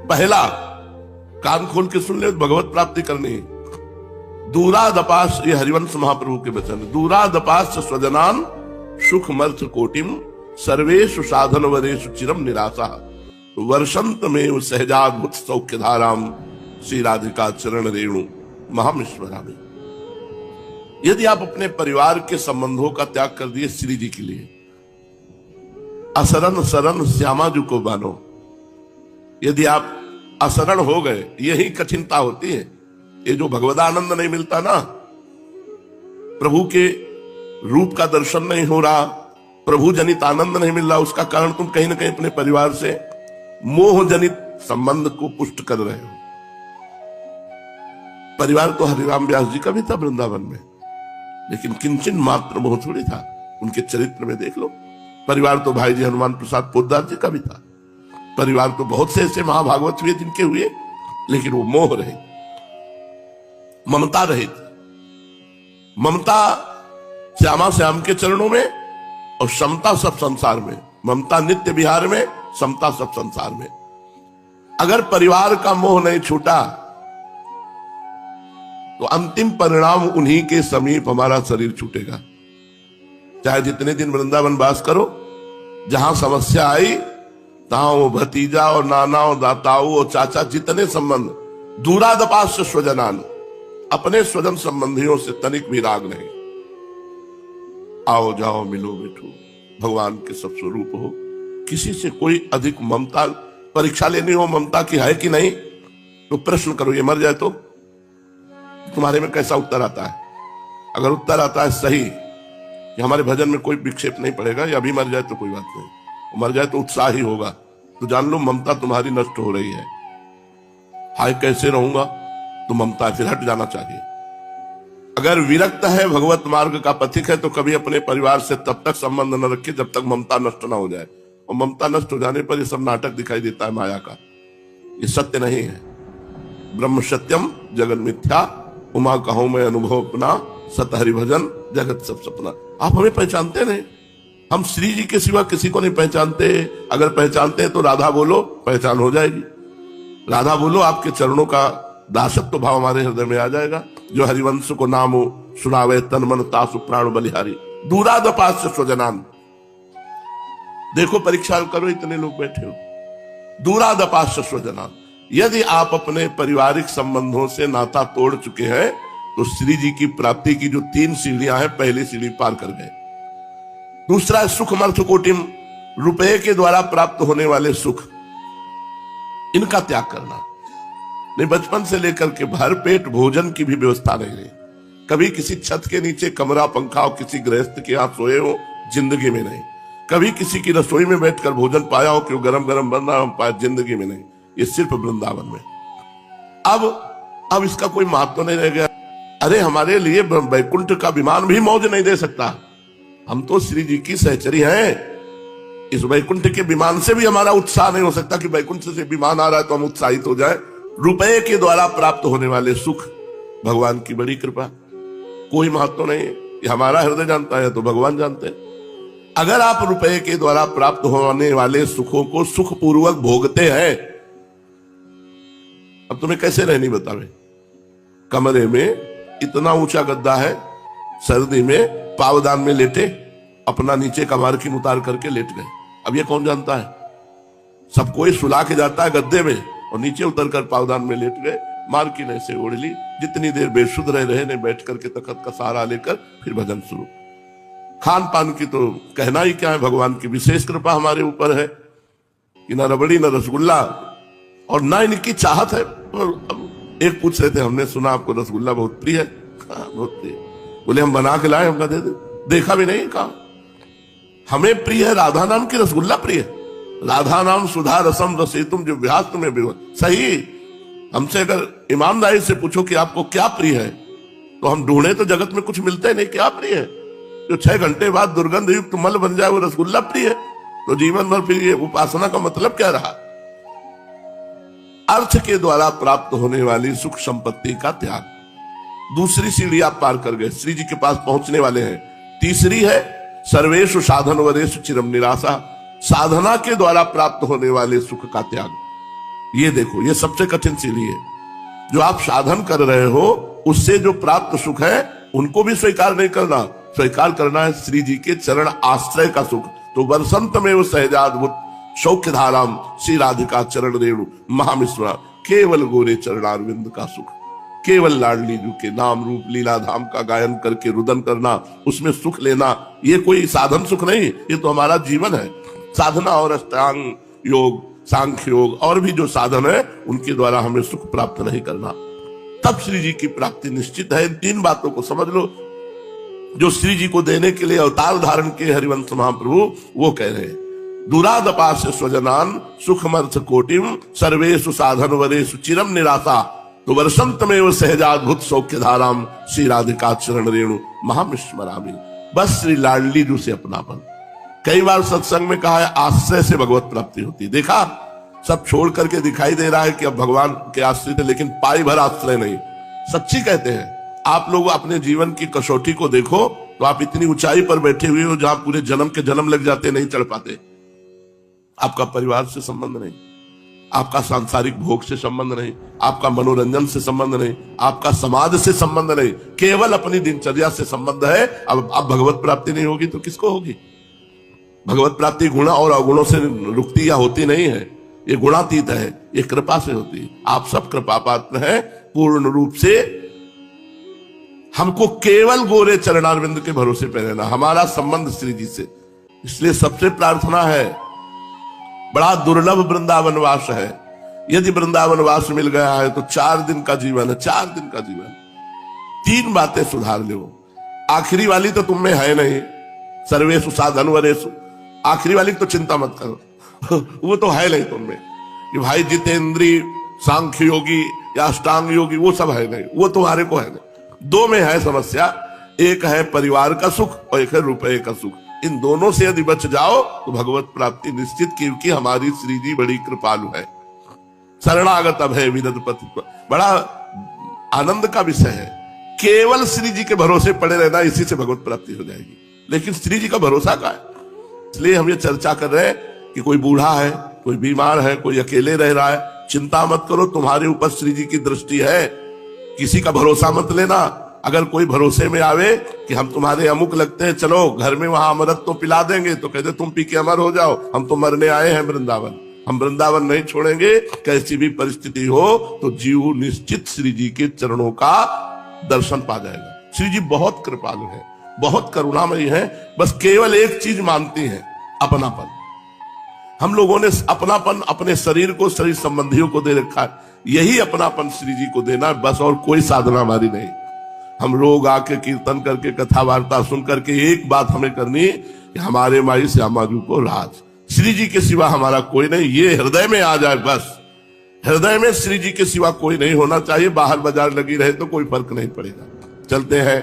पहला कान खोल के सुन ले, भगवत प्राप्ति करनी। दूरादपास, ये हरिवंश महाप्रभु के वचन, दूरादपास स्वजनान सुख मर्थ कोटिम, सर्वेषु साधन वरेषु चिरम निराशा, वर्षंत में सहजाद्भुत सौख्य धाराम, श्री राधिका चरण रेणु महामेश्वरामी। यदि आप अपने परिवार के संबंधों का त्याग कर दिए श्री जी के लिए, असरण शरण श्यामा जी को बानो, यदि आप असरण हो गए, यही कठिनता होती है। ये जो भगवदानंद नहीं मिलता ना, प्रभु के रूप का दर्शन नहीं हो रहा, प्रभु जनित आनंद नहीं मिल रहा, उसका कारण तुम कहीं ना कहीं अपने परिवार से मोह जनित संबंध को पुष्ट कर रहे हो। परिवार तो हरिराम व्यास जी का भी था वृंदावन में, लेकिन किंचन मात्र मोह थोड़ी था। उनके चरित्र में देख लो। परिवार तो भाई जी हनुमान प्रसाद पोद्दार जी का भी था। परिवार तो बहुत से ऐसे महाभागवत हुए जिनके हुए, लेकिन वो मोह रहित, ममता रहित। ममता श्यामा श्याम के चरणों में और समता सब संसार में। ममता नित्य विहार में, समता सब संसार में। अगर परिवार का मोह नहीं छूटा तो अंतिम परिणाम उन्हीं के समीप हमारा शरीर छूटेगा। चाहे जितने दिन वृंदावन वास करो, जहां समस्या आई तहां वो भतीजा और नाना और दाताऊ और चाचा, जितने संबंध, दूरादपास से स्वजनान, अपने स्वजन संबंधियों से तनिक भी राग नहीं। आओ जाओ मिलो बैठो, भगवान के सब स्वरूप हो। किसी से कोई अधिक ममता, परीक्षा लेनी हो ममता की है कि नहीं, तो प्रश्न करो, ये मर जाए तो तुम्हारे में कैसा उत्तर आता है। अगर उत्तर आता है सही कि हमारे भजन में कोई विक्षेप नहीं पड़ेगा, या अभी मर जाए तो कोई बात नहीं, मर जाए तो उत्साह ही होगा, तो जान लो ममता तुम्हारी नष्ट हो रही है। हाय कैसे रहूंगा, तो ममता फिर हट जाना चाहिए। अगर विरक्त है, भगवत मार्ग का पथिक है, तो कभी अपने परिवार से तब तक संबंध न रखे जब तक ममता नष्ट ना हो जाए। और ममता नष्ट हो जाने पर ये सब नाटक दिखाई देता है माया का। ये सत्य नहीं है। ब्रह्म सत्यम जगत मिथ्या, उमा कहूं मैं अनुभव अपना, सत हरि भजन जगत सब सपना। आप हमें पहचानते नहीं, हम श्री जी के सिवा किसी को नहीं पहचानते। अगर पहचानते हैं तो राधा बोलो, पहचान हो जाएगी। राधा बोलो, आपके चरणों का दासत्व भाव हमारे हृदय में आ जाएगा। जो हरिवंश को नाम सुनावे तन मन तासु प्राण बलिहारी, दूरादपास से स्वजनान, देखो, परीक्षा करो, इतने लोग बैठे हो। दूरादपाश्च स्वजना, यदि आप अपने पारिवारिक संबंधों से नाता तोड़ चुके हैं तो श्री जी की प्राप्ति की जो 3 सीढ़ियां हैं, पहली सीढ़ी पार कर गए। दूसरा है सुखमर्थ कोटिम, रुपए के द्वारा प्राप्त होने वाले सुख, इनका त्याग करना। नहीं, बचपन से लेकर के भर पेट भोजन की भी व्यवस्था नहीं रही। कभी किसी छत के नीचे कमरा पंखा और किसी गृहस्थ के यहां सोए हो, जिंदगी में नहीं। कभी किसी की रसोई में बैठकर भोजन पाया हो कि वो गरम गरम बन रहा हो, पाया, जिंदगी में नहीं। ये सिर्फ वृंदावन में। अब इसका कोई महत्व नहीं रह गया। अरे हमारे लिए वैकुंठ का विमान भी मौज नहीं दे सकता। हम तो श्री जी की सहचरी हैं। इस वैकुंठ के विमान से भी हमारा उत्साह नहीं हो सकता कि वैकुंठ से विमान आ रहा है तो हम उत्साहित हो जाए। रुपए के द्वारा प्राप्त होने वाले सुख, भगवान की बड़ी कृपा, कोई महत्व नहीं है। ये हमारा हृदय जानता है तो भगवान जानते हैं। अगर आप रुपए के द्वारा प्राप्त होने वाले सुखों को सुखपूर्वक भोगते हैं, अब तुम्हें कैसे रहनी बतावे। कमरे में इतना ऊंचा गद्दा है, सर्दी में पावदान में लेटे, अपना नीचे का मार्किन उतार करके लेट गए। अब ये कौन जानता है? सब कोई सुला के जाता है गद्दे में और नीचे उतरकर पावदान में लेट गए, मार्किन ऐसे ओढ़ ली। जितनी देर बेसुध रहे ने बैठ करके तखत का सहारा लेकर फिर भजन शुरू। खान पान की तो कहना ही क्या है, भगवान की विशेष कृपा हमारे ऊपर है कि ना रबड़ी ना रसगुल्ला और ना इनकी चाहत है। एक पूछ रहे थे, हमने सुना आपको रसगुल्ला बहुत प्रिय है। बहुत प्रिय। बोले हम बना के लाए, हमका दे दे। देखा भी नहीं, कहा हमें प्रिय है राधा नाम की रसगुल्ला प्रिय है। राधा नाम सुधा रसम रसेतुम जो व्यास तुम्हें भी सही। हमसे अगर ईमानदारी से पूछो कि आपको क्या प्रिय है, तो हम ढूंढे तो जगत में कुछ मिलता ही नहीं। क्या प्रिय है? जो 6 घंटे बाद दुर्गंध युक्त मल बन जाए वो रसगुल्ला प्रिय है? तो जीवन भर फिर ये उपासना का मतलब क्या रहा? अर्थ के द्वारा प्राप्त होने वाली सुख संपत्ति का त्याग। दूसरी सीढ़ी आप पार कर गए, श्री जी के पास पहुंचने वाले हैं। तीसरी है सर्वेषु साधन वरेषु चिरम निराशा, साधना के द्वारा प्राप्त होने वाले सुख का त्याग। ये देखो, ये सबसे कठिन सीढ़ी है। जो आप साधन कर रहे हो उससे जो प्राप्त सुख है उनको भी स्वीकार नहीं करना। स्वीकार करना है श्री जी के चरण आश्रय का सुख। तो वर्षंत में वो सहजाद्भुत सौख्य धाराम श्री राधिका चरण रेणु महामिश्रा, केवल गोरे चरणारविंद का सुख। केवल लाडली जू के नाम रूप लीला धाम का गायन करके रुदन करना, उसमें सुख लेना, ये कोई साधन सुख नहीं, ये तो हमारा जीवन है। साधना और अष्टांग योग, सांख्य योग और भी जो साधन है उनके द्वारा हमें सुख प्राप्त नहीं करना। तब श्री जी की प्राप्ति निश्चित है। इन 3 बातों को समझ लो जो श्री जी को देने के लिए अवतार धारण के हरिवंश महाप्रभु वो कह रहे हैं। दुरादपाश स्वजनान सुखमर्थ कोटिम सर्वेषु साधन वरेषु चिरम निराशा, तो वर्षंत में वो सहजाद्भुत सौख्य धाराम श्री राधिका चरण रेणु महामिश्मरामी। बस श्री लाडली जू से अपनापन। कई बार सत्संग में कहा है आश्रय से भगवत प्राप्ति होती। देखा, सब छोड़ करके दिखाई दे रहा है कि अब भगवान के आश्रित है, लेकिन पाई भर आश्रय नहीं। सच्ची कहते हैं। आप लोग अपने जीवन की कसौटी को देखो तो आप इतनी ऊंचाई पर बैठे हुए हो जहां पूरे जन्म के जन्म लग जाते, नहीं चढ़ पाते। आपका परिवार से संबंध नहीं, आपका सांसारिक भोग से संबंध नहीं, आपका मनोरंजन से संबंध नहीं, आपका समाज से संबंध नहीं, केवल अपनी दिनचर्या से संबंध है। अब भगवत प्राप्ति नहीं होगी तो किसको होगी? भगवत प्राप्ति गुण और अवगुणों से रुकती या होती नहीं है, ये गुणातीत है, ये कृपा से होती है। आप सब कृपा पात्र हैं पूर्ण रूप से। हमको केवल गोरे चरणारविंद के भरोसे पे रहना, हमारा संबंध श्री जी से। इसलिए सबसे प्रार्थना है, बड़ा दुर्लभ वृंदावन वास है। यदि वृंदावन वास मिल गया है तो 4 दिन का जीवन है, 4 दिन का जीवन। 3 बातें सुधार लो। आखिरी वाली तो तुम में है नहीं, सर्वेषु साधन वरेषु, आखिरी वाली तो चिंता मत करो वो तो है नहीं तुम में। कि भाई जितेंद्री सांख्य योगी या अष्टांग योगी वो सब है नहीं, वो तुम्हारे को है नहीं। 2 में है समस्या, एक है परिवार का सुख और एक है रुपए का सुख। इन दोनों से यदि बच जाओ तो भगवत प्राप्ति निश्चित, क्योंकि हमारी श्री जी बड़ी कृपालु है। शरणागत अभय विदद पति, बड़ा आनंद का विषय है। केवल श्री जी के भरोसे पड़े रहना, इसी से भगवत प्राप्ति हो जाएगी। लेकिन श्री जी का भरोसा का है। इसलिए हम ये चर्चा कर रहे हैं कि कोई बूढ़ा है, कोई बीमार है, कोई अकेले रह रहा है, चिंता मत करो, तुम्हारे ऊपर श्री जी की दृष्टि है। किसी का भरोसा मत लेना, अगर कोई भरोसे में आवे कि हम तुम्हारे अमुक लगते हैं, चलो घर में वहां अमृत तो पिला देंगे, तो कहते तुम पी के अमर हो जाओ, हम तो मरने आए हैं वृंदावन, हम वृंदावन नहीं छोड़ेंगे। कैसी भी परिस्थिति हो तो जीव निश्चित श्री जी के चरणों का दर्शन पा जाएगा। श्री जी बहुत कृपालु है, बहुत करुणामयी है, बस केवल एक चीज मानती है, अपनापन। हम लोगों ने अपनापन अपने शरीर को, शरीर संबंधियों को दे रखा है, यही अपनापन श्री जी को देना बस, और कोई साधना हमारी नहीं। हम लोग आके कीर्तन करके कथा वार्ता सुन करके एक बात हमें करनी कि हमारे माई श्यामा जी को राज, श्री जी के सिवा हमारा कोई नहीं, ये हृदय में आ जाए बस। हृदय में श्री जी के सिवा कोई नहीं होना चाहिए, बाहर बाजार लगी रहे तो कोई फर्क नहीं पड़ेगा। चलते हैं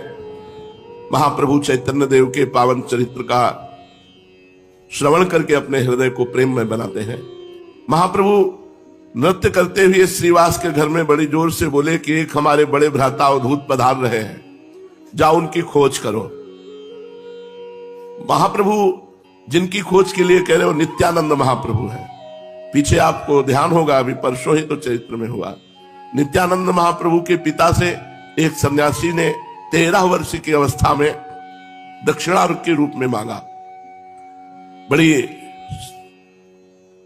महाप्रभु चैतन्य देव के पावन चरित्र का श्रवण करके अपने हृदय को प्रेम में बनाते हैं। महाप्रभु नृत्य करते हुए श्रीवास के घर में बड़ी जोर से बोले कि एक हमारे बड़े भ्राता अवधूत पधार रहे हैं, जाओ उनकी खोज करो। महाप्रभु जिनकी खोज के लिए कह रहे हो नित्यानंद महाप्रभु है। पीछे आपको ध्यान होगा, अभी परसों ही तो चरित्र में हुआ, नित्यानंद महाप्रभु के पिता से एक सन्यासी ने 13 वर्ष की अवस्था में दक्षिणार्घ के रूप में मांगा। बड़ी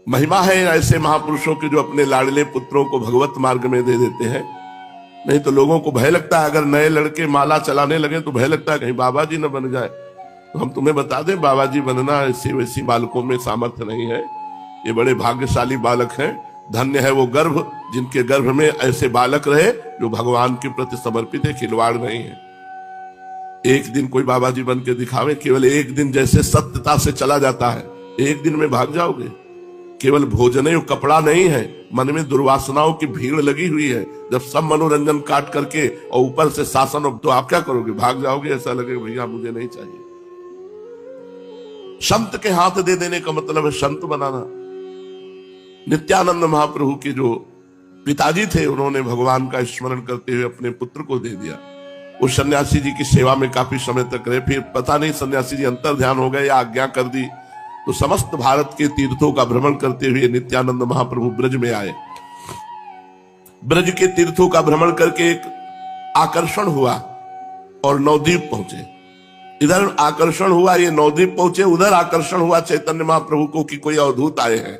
महिमा है ऐसे महापुरुषों के जो अपने लाडले पुत्रों को भगवत मार्ग में दे देते हैं। नहीं तो लोगों को भय लगता है, अगर नए लड़के माला चलाने लगे तो भय लगता है कहीं बाबा जी न बन जाए। तो हम तुम्हें बता दें, बाबा जी बनना ऐसी वैसी बालकों में सामर्थ्य नहीं है। ये बड़े भाग्यशाली बालक हैं, धन्य है वो गर्भ जिनके गर्भ में ऐसे बालक रहे जो भगवान के प्रति समर्पित है, खिलवाड़ नहीं है। एक दिन कोई बाबा जी बन के दिखावे, केवल एक दिन जैसे सत्यता से चला जाता है, एक दिन में भाग जाओगे। केवल भोजन ही कपड़ा नहीं है, मन में दुर्वासनाओं की भीड़ लगी हुई है। जब सब मनोरंजन काट करके और ऊपर से शासन, तो आप क्या करोगे? भाग जाओगे। ऐसा लगेगा भैया मुझे नहीं चाहिए। संत के हाथ दे देने का मतलब है संत बनाना। नित्यानंद महाप्रभु के जो पिताजी थे, उन्होंने भगवान का स्मरण करते हुए अपने पुत्र को दे दिया। उस सन्यासी जी की सेवा में काफी समय तक रहे। फिर पता नहीं सन्यासी जी अंतर ध्यान हो गए या आज्ञा कर दी, तो समस्त भारत के तीर्थों का भ्रमण करते हुए नित्यानंद महाप्रभु ब्रज में आए। ब्रज के तीर्थों का भ्रमण करके एक आकर्षण हुआ और नवद्वीप पहुंचे। इधर आकर्षण हुआ, ये नवद्वीप पहुंचे, उधर आकर्षण हुआ चैतन्य महाप्रभु को कि कोई अवधूत आए हैं।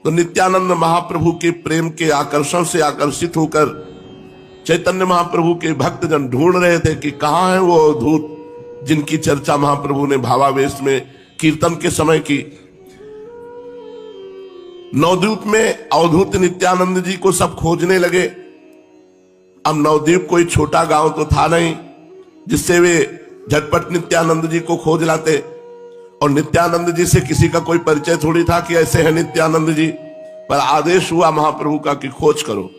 तो नित्यानंद महाप्रभु के प्रेम के आकर्षण से आकर्षित होकर चैतन्य महाप्रभु के भक्तजन ढूंढ रहे थे कि कहां है वो अवधूत जिनकी चर्चा महाप्रभु ने भावावेश में कीर्तन के समय की। नवद्वीप में अवधूत नित्यानंद जी को सब खोजने लगे। अब नवद्वीप कोई छोटा गांव तो था नहीं जिससे वे झटपट नित्यानंद जी को खोज लाते, और नित्यानंद जी से किसी का कोई परिचय थोड़ी था कि ऐसे हैं नित्यानंद जी। पर आदेश हुआ महाप्रभु का कि खोज करो।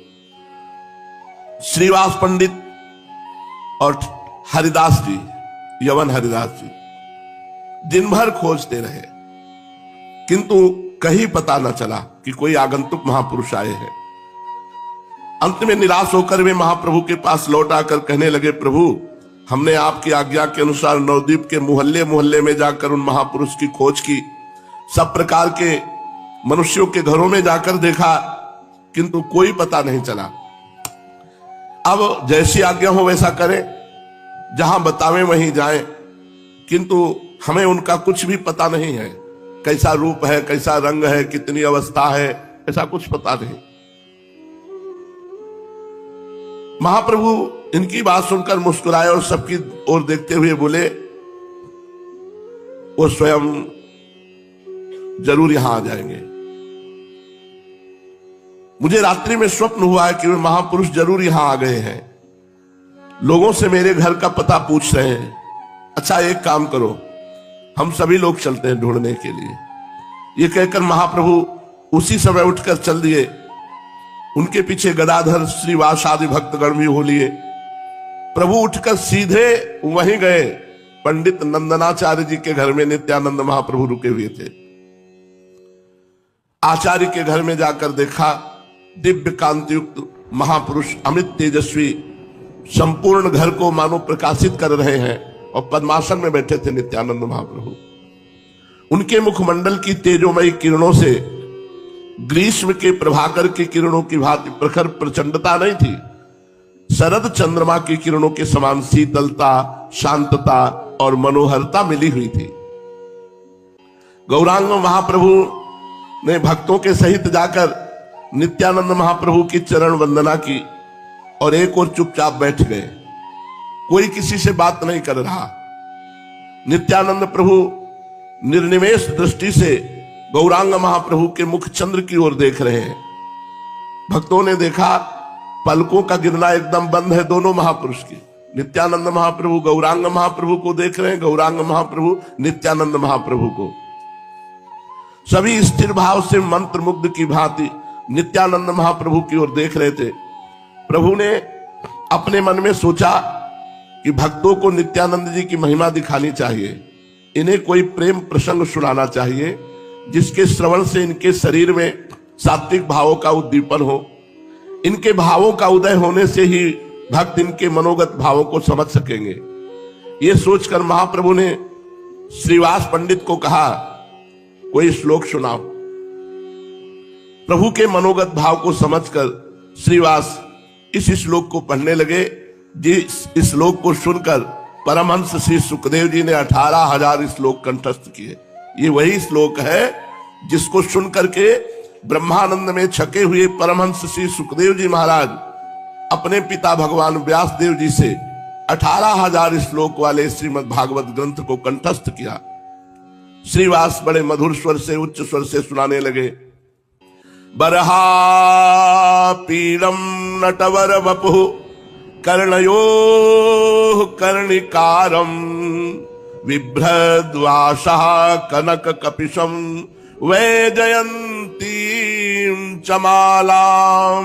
श्रीवास पंडित और हरिदास जी, यवन हरिदास जी, दिन भर खोजते रहे, किंतु कहीं पता न चला कि कोई आगंतुक महापुरुष आए हैं। अंत में निराश होकर वे महाप्रभु के पास लौट आकर कहने लगे, प्रभु हमने आपकी आज्ञा के अनुसार नवद्वीप के मोहल्ले मोहल्ले में जाकर उन महापुरुष की खोज की, सब प्रकार के मनुष्यों के घरों में जाकर देखा, किंतु कोई पता नहीं चला। अब जैसी आज्ञा हो वैसा करें, जहां बतावें वहीं जाएं, किंतु हमें उनका कुछ भी पता नहीं है। कैसा रूप है, कैसा रंग है, कितनी अवस्था है, ऐसा कुछ पता नहीं। महाप्रभु इनकी बात सुनकर मुस्कुराए और सबकी ओर देखते हुए बोले, वो स्वयं जरूर यहां आ जाएंगे। मुझे रात्रि में स्वप्न हुआ है कि वे महापुरुष जरूर यहां आ गए हैं, लोगों से मेरे घर का पता पूछ रहे हैं। अच्छा एक काम करो, हम सभी लोग चलते हैं ढूंढने के लिए। ये कहकर महाप्रभु उसी समय उठकर चल दिए। उनके पीछे गदाधर, श्रीवास आदि भक्तगण भी हो लिए। प्रभु उठकर सीधे वहीं गए। पंडित नंदनाचार्य जी के घर में नित्यानंद महाप्रभु रुके हुए थे। आचार्य के घर में जाकर देखा, दिव्य कांतियुक्त महापुरुष अमित तेजस्वी संपूर्ण घर को मानो प्रकाशित कर रहे हैं, और पद्मासन में बैठे थे नित्यानंद महाप्रभु। उनके मुखमंडल की तेजोमयी किरणों से ग्रीष्म के प्रभाकर की किरणों की भांति प्रखर प्रचंडता नहीं थी, शरद चंद्रमा की किरणों के समान शीतलता, शांतता और मनोहरता मिली हुई थी। गौरांग महाप्रभु ने भक्तों के सहित जाकर नित्यानंद महाप्रभु की चरण वंदना की और एक और चुपचाप बैठ गए। कोई किसी से बात नहीं कर रहा। नित्यानंद प्रभु निर्निमेष दृष्टि से गौरांग महाप्रभु के मुख चंद्र की ओर देख रहे हैं। भक्तों ने देखा पलकों का गिरना एकदम बंद है दोनों महापुरुष की। नित्यानंद महाप्रभु गौरांग महाप्रभु को देख रहे हैं, गौरांग महाप्रभु नित्यानंद महाप्रभु को। सभी स्थिर भाव से मंत्र मुग्ध की भांति नित्यानंद महाप्रभु की ओर देख रहे थे। प्रभु ने अपने मन में सोचा कि भक्तों को नित्यानंद जी की महिमा दिखानी चाहिए, इन्हें कोई प्रेम प्रसंग सुनाना चाहिए जिसके श्रवण से इनके शरीर में सात्विक भावों का उद्दीपन हो। इनके भावों का उदय होने से ही भक्त इनके मनोगत भावों को समझ सकेंगे। ये सोचकर महाप्रभु ने श्रीवास पंडित को कहा, कोई श्लोक सुनाओ। प्रभु के मनोगत भाव को समझकर श्रीवास इस श्लोक को पढ़ने लगे। जिस श्लोक को सुनकर परमहंस श्री सुखदेव जी ने 18,000 श्लोक कंठस्थ किए। ये वही श्लोक है जिसको सुनकर के ब्रह्मानंद में छके हुए परमहंस श्री सुखदेव जी महाराज अपने पिता भगवान व्यास देव जी से 18,000 श्लोक वाले श्रीमद् भागवत ग्रंथ को कंठस्थ किया। श्रीवास बड़े मधुर स्वर से, उच्च स्वर से सुनाने लगे। बरहा पीड़म नटवर वपुः कर्णयोः कर्णिकारम बिभ्रद्वासः कनक कपिशम वैजयंतीं चमालां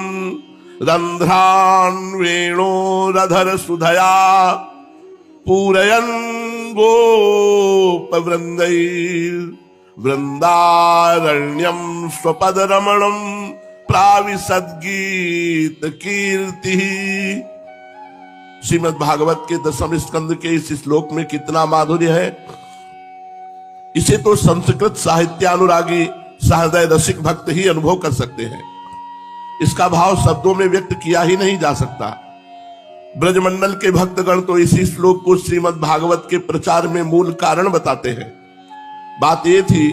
रंध्रान् वेणोरधर सुधया पूरयन् गोपवृन्दैर् वृंदारण्यम स्वपदरमणं प्राविशद्गीत कीर्ति। श्रीमद् भागवत के 10वें स्कंद के इस श्लोक में कितना माधुर्य है। इसे तो संस्कृत साहित्यानुरागी सहृदय रसिक भक्त ही अनुभव कर सकते हैं। इसका भाव शब्दों में व्यक्त किया ही नहीं जा सकता। ब्रजमंडल के भक्तगण तो इसी श्लोक को श्रीमद् भागवत के प्रचार में मूल कारण बताते हैं। बात यह थी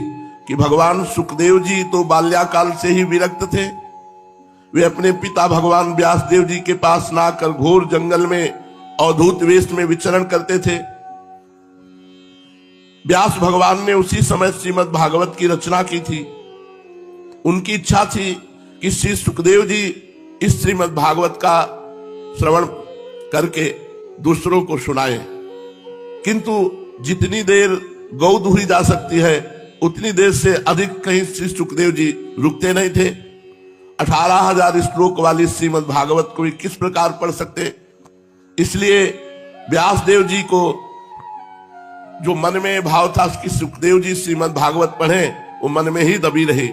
कि भगवान सुखदेव जी तो बाल्याकाल से ही विरक्त थे। वे अपने पिता भगवान व्यासदेव जी के पास ना आकर घोर जंगल में अवधूत वेश में विचरण करते थे। व्यास भगवान ने उसी समय श्रीमद् भागवत की रचना की थी। उनकी इच्छा थी कि श्री सुखदेव जी इस श्रीमद् भागवत का श्रवण करके दूसरों को सुनाएं। किंतु जितनी देर गौ दूही जा सकती है उतनी देर से अधिक कहीं श्री सुखदेव जी रुकते नहीं थे। 18,000 श्लोक वाली श्रीमद् भागवत को किस प्रकार पढ़ सकते। इसलिए व्यासदेव जी को जो मन में भाव था कि सुखदेव जी श्रीमद् भागवत पढ़े, वो मन में ही दबी रही।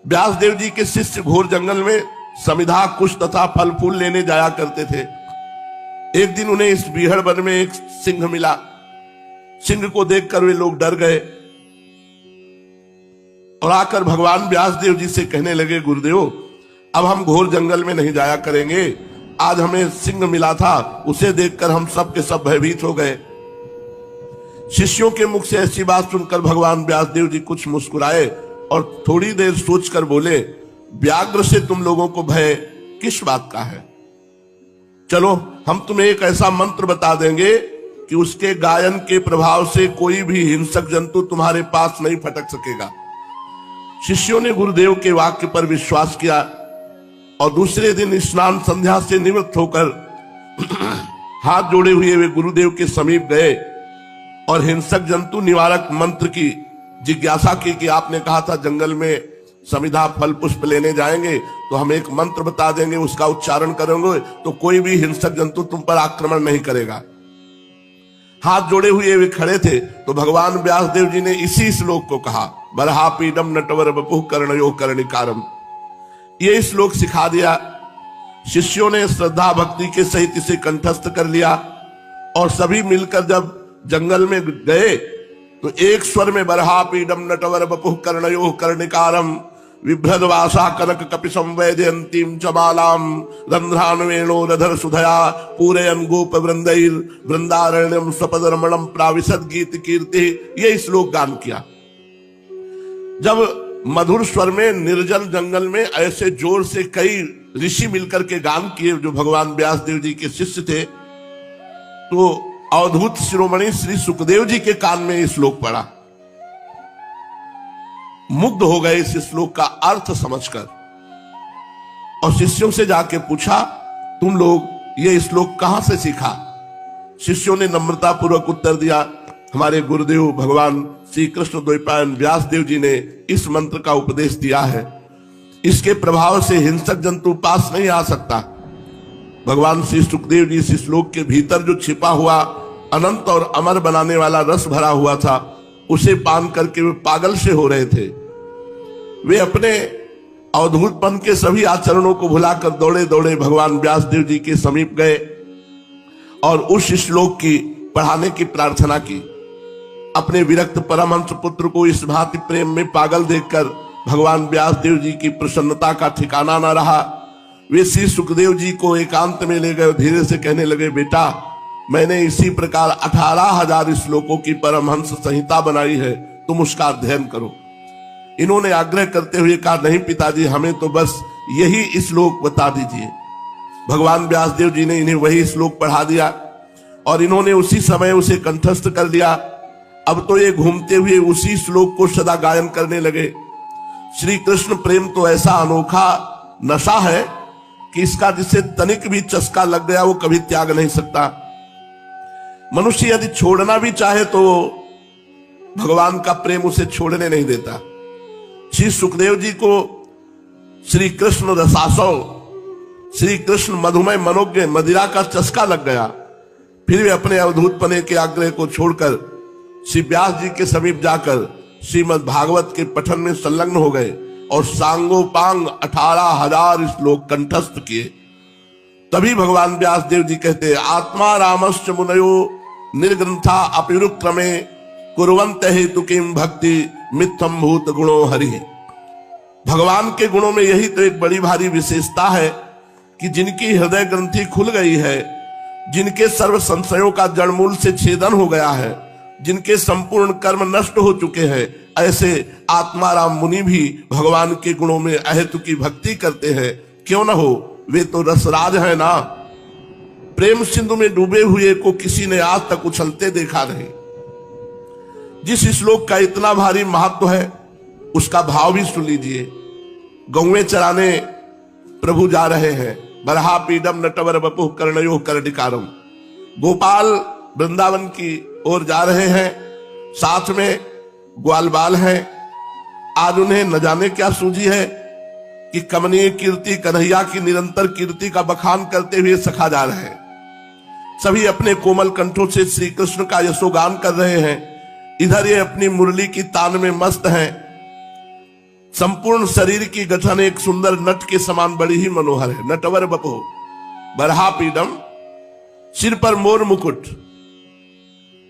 व्यासदेव जी के शिष्य घोर जंगल में समिधा, कुश तथा फल फूल लेने जाया करते थे। एक दिन उन्हें इस बीहड़ वन में एक सिंह मिला। सिंह को देखकर वे लोग डर गए और आकर भगवान व्यासदेव जी से कहने लगे, गुरुदेव अब हम घोर जंगल में नहीं जाया करेंगे। आज हमें सिंह मिला था, उसे देखकर हम सब के सब भयभीत हो गए। शिष्यों के मुख से ऐसी बात सुनकर भगवान व्यासदेव जी कुछ मुस्कुराए और थोड़ी देर सोचकर बोले, व्याघ्र से तुम लोगों को भय किस बात का है? चलो हम तुम्हें एक ऐसा मंत्र बता देंगे कि उसके गायन के प्रभाव से कोई भी हिंसक जंतु तुम्हारे पास नहीं फटक सकेगा। शिष्यों ने गुरुदेव के वाक्य पर विश्वास किया और दूसरे दिन स्नान संध्या से निवृत्त होकर हाथ जोड़े हुए वे गुरुदेव के समीप गए और हिंसक जंतु निवारक मंत्र की जिज्ञासा की कि आपने कहा था जंगल में समिधा फल पुष्प लेने जाएंगे तो हम एक मंत्र बता देंगे, उसका उच्चारण करेंगे तो कोई भी हिंसक जंतु तुम पर आक्रमण नहीं करेगा। हाथ जोड़े हुए वे खड़े थे तो भगवान व्यासदेव जी ने इसी श्लोक को कहा, बरहापीडम नटवर बपुः कर्णयो कर्णिकारम। ये श्लोक सिखा दिया। शिष्यों ने श्रद्धा भक्ति के सहित इसे कंठस्थ कर लिया और सभी मिलकर जब जंगल में गए तो एक स्वर में बरहापीडम नटवर बपुः कर्णयो कर्णिकारम विभ्रदवासा कनक कपिशं वैजयंतीं च मालां रंध्रान वेणोरधर सुधया पूरयन् गोप वृंदैर वृंदारण्यम स्वपदरमणम प्राविशद गीत कीर्ति। ये श्लोक गान किया। जब मधुर स्वर में निर्जल जंगल में ऐसे जोर से कई ऋषि मिलकर के गान किए जो भगवान व्यास देव जी के शिष्य थे, तो अवधूत शिरोमणि श्री सुखदेव जी के कान में ये श्लोक पड़ा। मुग्ध हो गए इस श्लोक का अर्थ समझकर, और शिष्यों से जाके पूछा, तुम लोग ये श्लोक कहां से सीखा? शिष्यों ने नम्रता पूर्वक उत्तर दिया, हमारे गुरुदेव भगवान श्री कृष्ण द्वैपायन व्यास देव जी ने इस मंत्र का उपदेश दिया है। इसके प्रभाव से हिंसक जंतु पास नहीं आ सकता। भगवान श्री सुखदेव जी इस श्लोक के भीतर जो छिपा हुआ अनंत और अमर बनाने वाला रस भरा हुआ था, उसे पान करके वे पागल से हो रहे थे। वे अपने अवधूतपन के सभी आचरणों को भुलाकर दौड़े दौड़े भगवान व्यास देव जी के समीप गए और उस श्लोक की पढ़ाने की प्रार्थना की। अपने विरक्त परमहंस पुत्र को इस भांति प्रेम में पागल देखकर भगवान व्यास देव जी की प्रसन्नता का ठिकाना न रहा। वे श्री सुखदेव जी को एकांत में ले गए, धीरे से कहने लगे, बेटा, मैंने इसी प्रकार 18,000 श्लोकों की परमहंस संहिता बनाई है, तुम उसका अध्ययन करो। इन्होंने आग्रह करते हुए कहा, नहीं पिताजी, हमें तो बस यही श्लोक बता दीजिए। भगवान व्यास देव जी ने इन्हें वही श्लोक पढ़ा दिया और इन्होंने उसी समय उसे कंठस्थ कर लिया। अब तो ये घूमते हुए उसी श्लोक को सदा गायन करने लगे। श्री कृष्ण प्रेम तो ऐसा अनोखा नशा है कि इसका जिसे तनिक भी चस्का लग गया वो कभी त्याग नहीं सकता। मनुष्य यदि छोड़ना भी चाहे तो भगवान का प्रेम उसे छोड़ने नहीं देता। श्री सुखदेव जी को श्री कृष्ण रसासव, श्री कृष्ण मधुमय मनोज्ञ मदिरा का चस्का लग गया। फिर वे अपने अवधूतपने के आग्रह को छोड़कर श्री व्यास जी के समीप जाकर श्रीमद् भागवत के पठन में संलग्न हो गए और सांगोपांग 18,000 श्लोक कंठस्थ किए। तभी भगवान व्यास देव जी कहते, आत्मा रामश्च मुनयो निर्ग्रंथा अपिरुक्रमे कुर्वन्त हेतु किम भक्ति मिथ्यम भूत गुणो हरि। भगवान के गुणों में यही तो एक बड़ी भारी विशेषता है कि जिनकी हृदय ग्रंथि खुल गई है, जिनके सर्व संशयों का जड़मूल से छेदन हो गया है, जिनके संपूर्ण कर्म नष्ट हो चुके हैं, ऐसे आत्माराम मुनि भी भगवान के गुणों में अहेतु की भक्ति करते हैं। क्यों न हो, वे तो रसराज है ना। प्रेम सिंधु में डूबे हुए को किसी ने आज तक उछलते देखा नहीं। जिस श्लोक का इतना भारी महत्व है उसका भाव भी सुन लीजिए। गौवें चराने प्रभु जा रहे हैं, बरहा पीडम नटवर बपुः कर्णयो कर्णिकारम। गोपाल वृंदावन की ओर जा रहे हैं, साथ में ग्वाल बाल हैं। आज उन्हें न जाने क्या सूझी है कि कमनीय कीर्ति, कन्हैया की निरंतर कीर्ति का बखान करते हुए सखा जा रहे हैं। सभी अपने कोमल कंठों से श्री कृष्ण का यशोगान कर रहे हैं। इधर ये अपनी मुरली की तान में मस्त हैं। संपूर्ण शरीर की गठन एक सुंदर नट के समान बड़ी ही मनोहर है। नटवर बपो बरहा पीडम, सिर पर मोर मुकुट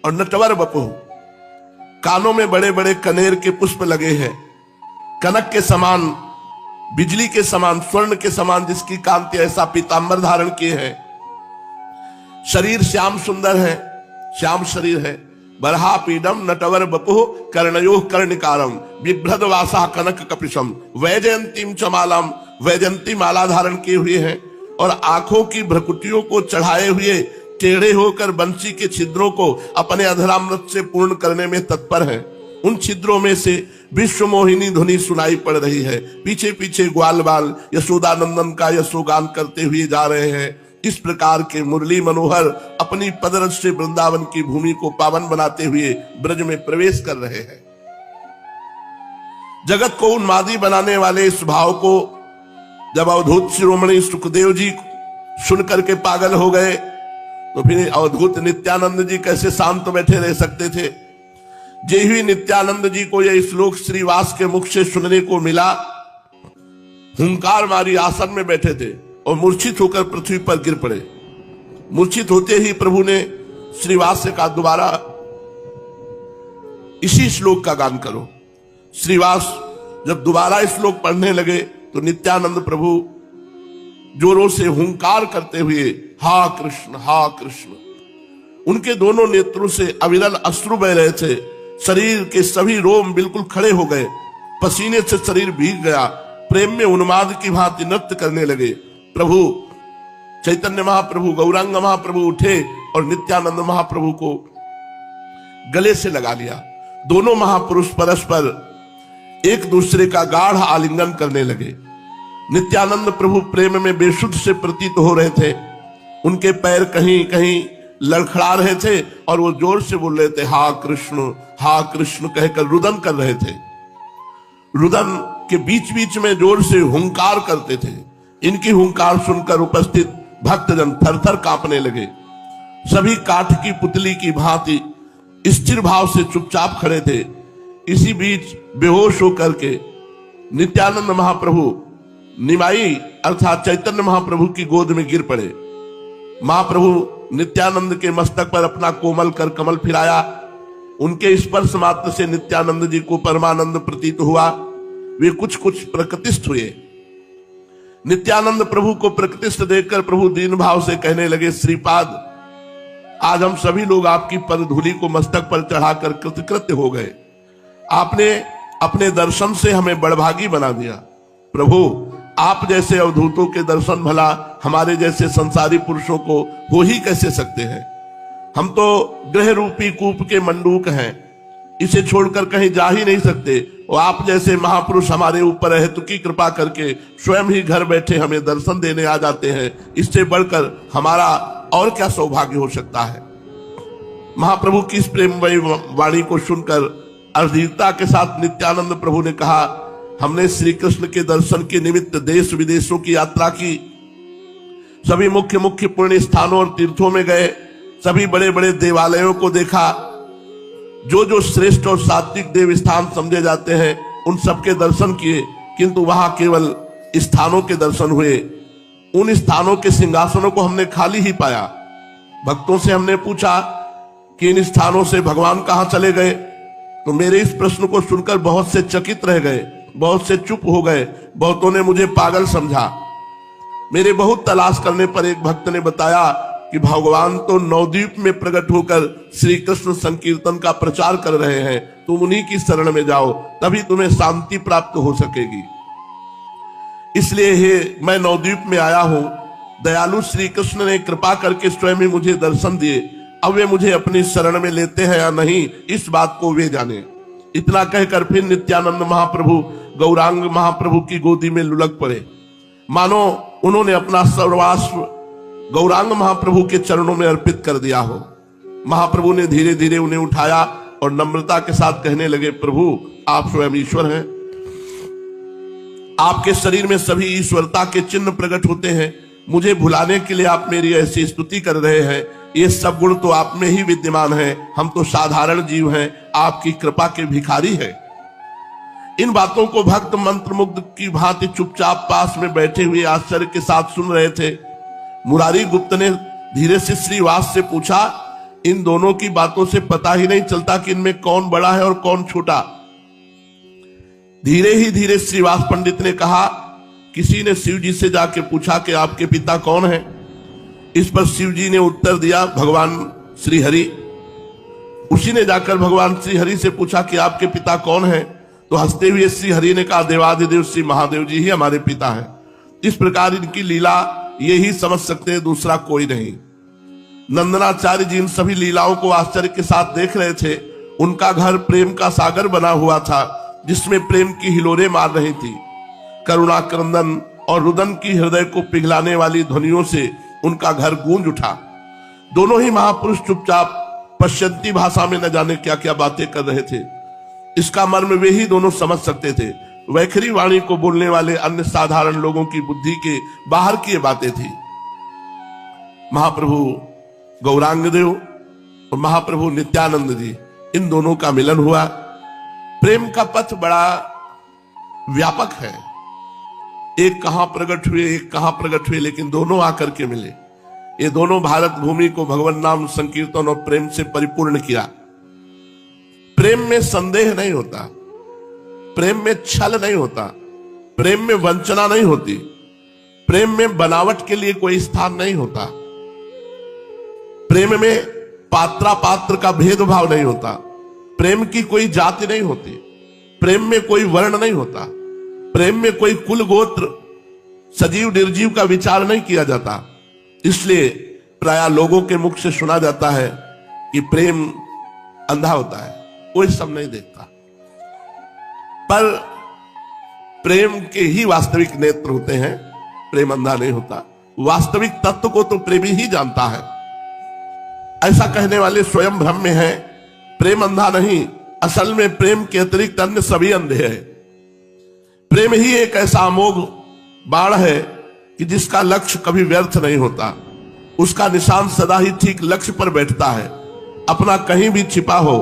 और नटवर बपो, कानों में बड़े बड़े कनेर के पुष्प लगे हैं। कनक के समान, बिजली के समान, स्वर्ण के समान जिसकी कांति, ऐसा पीतांबर धारण किए हैं। शरीर श्याम सुंदर है, श्याम शरीर है। बरहा पीडम नटवर बपुः कर्णयोः कर्णिकारम बिभ्रद वासा कनक कपिशम वैजयंतीम चमालम। वैजयंती माला धारण किए हुए हैं और आंखों की भ्रकुटियों को चढ़ाए हुए टेढ़े होकर बंसी के छिद्रों को अपने अधरामृत से पूर्ण करने में तत्पर हैं। उन छिद्रों में से विश्व मोहिनी ध्वनि सुनाई पड़ रही है। पीछे पीछे ग्वाल बाल यशोदानंदन का यशोगान करते हुए जा रहे हैं। इस प्रकार के मुरली मनोहर अपनी पदरज से वृंदावन की भूमि को पावन बनाते हुए ब्रज में प्रवेश कर रहे हैं। जगत को उन्मादी बनाने वाले इस भाव को जब अवधूत शिरोमणि सुखदेव जी सुन करके पागल हो गए, तो फिर अवधूत नित्यानंद जी कैसे शांत बैठे रह सकते थे। जे हुई नित्यानंद जी को यह श्लोक श्रीवास के मुख से सुनने को मिला, हुंकार मारी आसन में बैठे थे और मूर्छित होकर पृथ्वी पर गिर पड़े। मूर्छित होते ही प्रभु ने श्रीवास से कहा, दोबारा इसी श्लोक का गान करो। श्रीवास जब दोबारा श्लोक पढ़ने लगे तो नित्यानंद प्रभु जोरों से हुंकार करते हुए हा कृष्ण हा कृष्ण, उनके दोनों नेत्रों से अविरल अश्रु बह रहे थे। शरीर के सभी रोम बिल्कुल खड़े हो गए, पसीने से शरीर भीग गया। प्रेम में उन्माद की भांति नृत्य करने लगे। प्रभु चैतन्य महाप्रभु, गौरांग महाप्रभु उठे और नित्यानंद महाप्रभु को गले से लगा लिया। दोनों महापुरुष परस्पर एक दूसरे का गाढ़ आलिंगन करने लगे। नित्यानंद प्रभु प्रेम में बेसुध से प्रतीत हो रहे थे। उनके पैर कहीं कहीं लड़खड़ा रहे थे और वो जोर से बोल रहे थे हा कृष्ण कहकर रुदन कर रहे थे। रुदन के बीच बीच में जोर से हुंकार करते थे। इनकी हुंकार सुनकर उपस्थित भक्तजन थरथर कांपने लगे। सभी काठ की पुतली की भांति स्थिर भाव से चुपचाप खड़े थे। इसी बीच बेहोश होकर के नित्यानंद महाप्रभु निमाई अर्थात चैतन्य महाप्रभु की गोद में गिर पड़े। महाप्रभु नित्यानंद के मस्तक पर अपना कोमल कर कमल फिराया। उनके स्पर्श मात्र से नित्यानंद जी को परमानंद प्रतीत हुआ। वे कुछ प्रकृतिस्थ हुए। नित्यानंद प्रभु को प्रकृतिस्थ देखकर प्रभु दीन भाव से कहने लगे, श्रीपाद, आज हम सभी लोग आपकी पदधूलि को मस्तक पर चढ़ाकर कृतकृत्य हो गए। आपने अपने दर्शन से हमें बड़भागी बना दिया। प्रभु, आप जैसे अवधूतों के दर्शन भला हमारे जैसे संसारी पुरुषों को हो ही कैसे सकते हैं। हम तो ग्रह रूपी कूप के मंडूक हैं, इसे छोड़कर कहीं जा ही नहीं सकते। और आप जैसे महापुरुष हमारे ऊपर हेतु की कृपा करके स्वयं ही घर बैठे हमें दर्शन देने आ जाते हैं। इससे बढ़कर हमारा और क्या सौभाग्य हो सकता है। महाप्रभु की इस प्रेममयी वाणी को सुनकर अधीरता के साथ नित्यानंद प्रभु ने कहा, हमने श्री कृष्ण के दर्शन के निमित्त देश विदेशों की यात्रा की, सभी मुख्य मुख्य पुण्य स्थानों और तीर्थों में गए, सभी बड़े बड़े देवालयों को देखा, जो जो श्रेष्ठ और सात्विक देव स्थान समझे जाते हैं उन सबके दर्शन किए, किंतु वहां केवल स्थानों के दर्शन हुए। उन स्थानों के सिंहासनों को हमने खाली ही पाया। भक्तों से हमने पूछा कि इन स्थानों से भगवान कहां चले गए, तो मेरे इस प्रश्न को सुनकर बहुत से चकित रह गए, बहुत से चुप हो गए, बहुतों ने मुझे पागल समझा। मेरे बहुत तलाश करने पर एक भक्त ने बताया कि भगवान तो नवद्वीप में प्रकट होकर श्री कृष्ण संकीर्तन का प्रचार कर रहे हैं, तुम उन्हीं की शरण में जाओ, तभी तुम्हें शांति प्राप्त हो सकेगी। इसलिए हे मैं नवद्वीप में आया हूं। दयालु श्री कृष्ण ने कृपा करके स्वयं ही मुझे दर्शन दिए। अब वे मुझे अपनी शरण में लेते हैं या नहीं, इस बात को वे जाने। इतना कहकर फिर नित्यानंद महाप्रभु गौरांग महाप्रभु की गोदी में लुढ़क पड़े, मानो उन्होंने अपना सर्वस्व गौरांग महाप्रभु के चरणों में अर्पित कर दिया हो। महाप्रभु ने धीरे धीरे उन्हें उठाया और नम्रता के साथ कहने लगे, प्रभु आप स्वयं ईश्वर हैं। आपके शरीर में सभी ईश्वरता के चिन्ह प्रकट होते हैं। मुझे भुलाने के लिए आप मेरी ऐसी स्तुति कर रहे हैं। ये सब गुण तो आप में ही विद्यमान है। हम तो साधारण जीव हैं, आपकी कृपा के भिखारी हैं। इन बातों को भक्त मंत्रमुग्ध की भांति चुपचाप पास में बैठे हुए आश्चर्य के साथ सुन रहे थे। मुरारी गुप्त ने धीरे से श्रीवास से पूछा, इन दोनों की बातों से पता ही नहीं चलता कि इनमें कौन बड़ा है और कौन छोटा। धीरे ही धीरे श्रीवास पंडित ने कहा, किसी ने शिव जी से जाके पूछा कि आपके पिता कौन है। इस पर शिव जी ने उत्तर दिया, भगवान श्री हरि। उसी ने जाकर भगवान श्री हरि से पूछा कि आपके पिता कौन है, तो हंसते हुए श्री हरि ने कहा, देवाधिदेव श्री महादेव जी ही हमारे पिता हैं। इस प्रकार इनकी लीला ये ही समझ सकते हैं, दूसरा कोई नहीं। नंदनाचार्य जी इन सभी लीलाओं को आश्चर्य के साथ देख रहे थे। उनका घर प्रेम का सागर बना हुआ था, जिसमें प्रेम की हिलोरें मार रही थी। करुणा क्रंदन और रुदन की हृदय को पिघलाने वाली ध्वनियों से उनका घर गूंज उठा। दोनों ही महापुरुष चुपचाप पश्चिमी भाषा में न जाने क्या क्या बातें कर रहे थे। इसका मर्म वे ही दोनों समझ सकते थे। वैखरी वाणी को बोलने वाले अन्य साधारण लोगों की बुद्धि के बाहर की ये बातें थी। महाप्रभु गौरांग देव और महाप्रभु नित्यानंद जी, इन दोनों का मिलन हुआ। प्रेम का पथ बड़ा व्यापक है। एक कहां प्रकट हुए, एक कहां प्रकट हुए, लेकिन दोनों आकर के मिले। ये दोनों भारत भूमि को भगवान नाम संकीर्तन और प्रेम से परिपूर्ण किया। प्रेम में संदेह नहीं होता। प्रेम में छल नहीं होता, प्रेम में वंचना नहीं होती, प्रेम में बनावट के लिए कोई स्थान नहीं होता, प्रेम में पात्रा पात्र का भेदभाव नहीं होता, प्रेम की कोई जाति नहीं होती, प्रेम में कोई वर्ण नहीं होता, प्रेम में कोई कुल गोत्र सजीव निर्जीव का विचार नहीं किया जाता। इसलिए प्रायः लोगों के मुख से सुना जाता है कि प्रेम अंधा होता है, कोई सब नहीं देखता। पर प्रेम के ही वास्तविक नेत्र होते हैं, प्रेम अंधा नहीं होता। वास्तविक तत्व को तो प्रेमी ही जानता है। ऐसा कहने वाले स्वयं भ्रम में है, प्रेम अंधा नहीं, असल में प्रेम के अतिरिक्त अन्य सभी अंधे हैं। प्रेम ही एक ऐसा अमोघ बाण है कि जिसका लक्ष्य कभी व्यर्थ नहीं होता, उसका निशान सदा ही ठीक लक्ष्य पर बैठता है। अपना कहीं भी छिपा हो,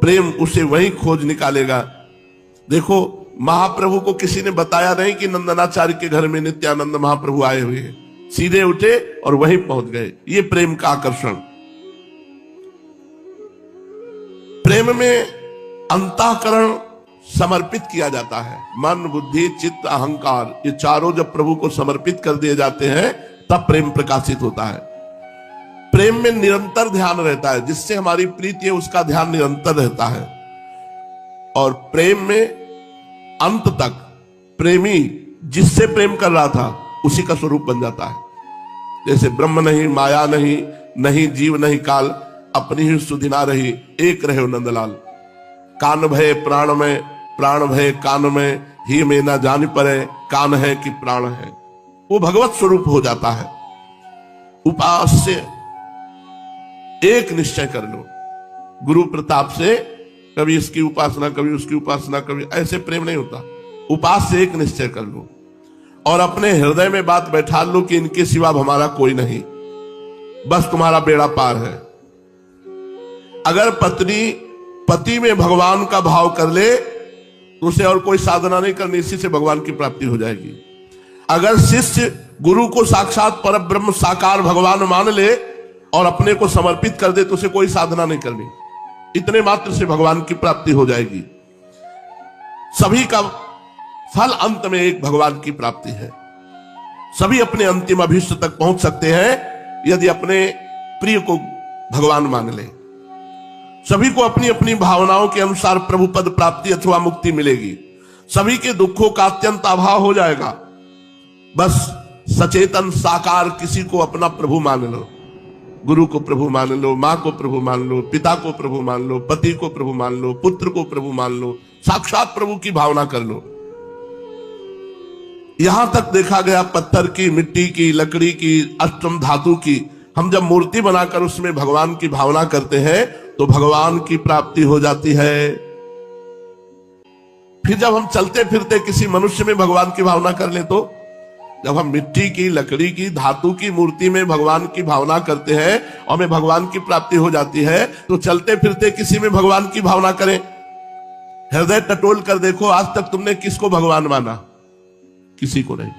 प्रेम उसे वहीं खोज निकालेगा। देखो, महाप्रभु को किसी ने बताया नहीं कि नंदनाचार्य के घर में नित्यानंद महाप्रभु आए हुए हैं, सीधे उठे और वहीं पहुंच गए। ये प्रेम का आकर्षण। प्रेम में अंतःकरण समर्पित किया जाता है। मन, बुद्धि, चित्त, अहंकार, ये चारों जब प्रभु को समर्पित कर दिए जाते हैं तब प्रेम प्रकाशित होता है। प्रेम में निरंतर ध्यान रहता है, जिससे हमारी प्रीति है उसका ध्यान निरंतर रहता है। और प्रेम में अंत तक प्रेमी जिससे प्रेम कर रहा था उसी का स्वरूप बन जाता है। जैसे ब्रह्म नहीं, माया नहीं, नहीं जीव नहीं काल, अपनी ही सुधिना रही, एक रहे नंदलाल। कान भय प्राण में, प्राण भय कान में, ही में ना जान पड़े, कान है कि प्राण है। वो भगवत स्वरूप हो जाता है। उपास से एक निश्चय कर लो, गुरु प्रताप से कभी इसकी उपासना, कभी उसकी उपासना, कभी ऐसे प्रेम नहीं होता। उपास से एक निश्चय कर लो और अपने हृदय में बात बैठा लो कि इनके सिवा हमारा कोई नहीं, बस तुम्हारा बेड़ा पार है। अगर पत्नी पति में भगवान का भाव कर ले तो उसे और कोई साधना नहीं करनी, इसी से भगवान की प्राप्ति हो जाएगी। अगर शिष्य गुरु को साक्षात पर ब्रह्म साकार भगवान मान ले और अपने को समर्पित कर दे तो उसे कोई साधना नहीं करनी, इतने मात्र से भगवान की प्राप्ति हो जाएगी। सभी का फल अंत में एक भगवान की प्राप्ति है। सभी अपने अंतिम अभीष्ट तक पहुंच सकते हैं यदि अपने प्रिय को भगवान मान ले। सभी को अपनी अपनी भावनाओं के अनुसार प्रभु पद प्राप्ति अथवा मुक्ति मिलेगी। सभी के दुखों का अत्यंत अभाव हो जाएगा। बस सचेतन साकार किसी को अपना प्रभु मान लो, गुरु को प्रभु मान लो, मां को प्रभु मान लो, पिता को प्रभु मान लो, पति को प्रभु मान लो, पुत्र को प्रभु मान लो, साक्षात प्रभु की भावना कर लो। यहां तक देखा गया पत्थर की, मिट्टी की, लकड़ी की, अष्टम धातु की, हम जब मूर्ति बनाकर उसमें भगवान की भावना करते हैं तो भगवान की प्राप्ति हो जाती है। फिर जब हम चलते फिरते किसी मनुष्य में भगवान की भावना कर ले, तो जब हम मिट्टी की, लकड़ी की, धातु की मूर्ति में भगवान की भावना करते हैं और हमें भगवान की प्राप्ति हो जाती है, तो चलते फिरते किसी में भगवान की भावना करें। हृदय टटोल कर देखो, आज तक तुमने किसको भगवान माना? किसी को नहीं।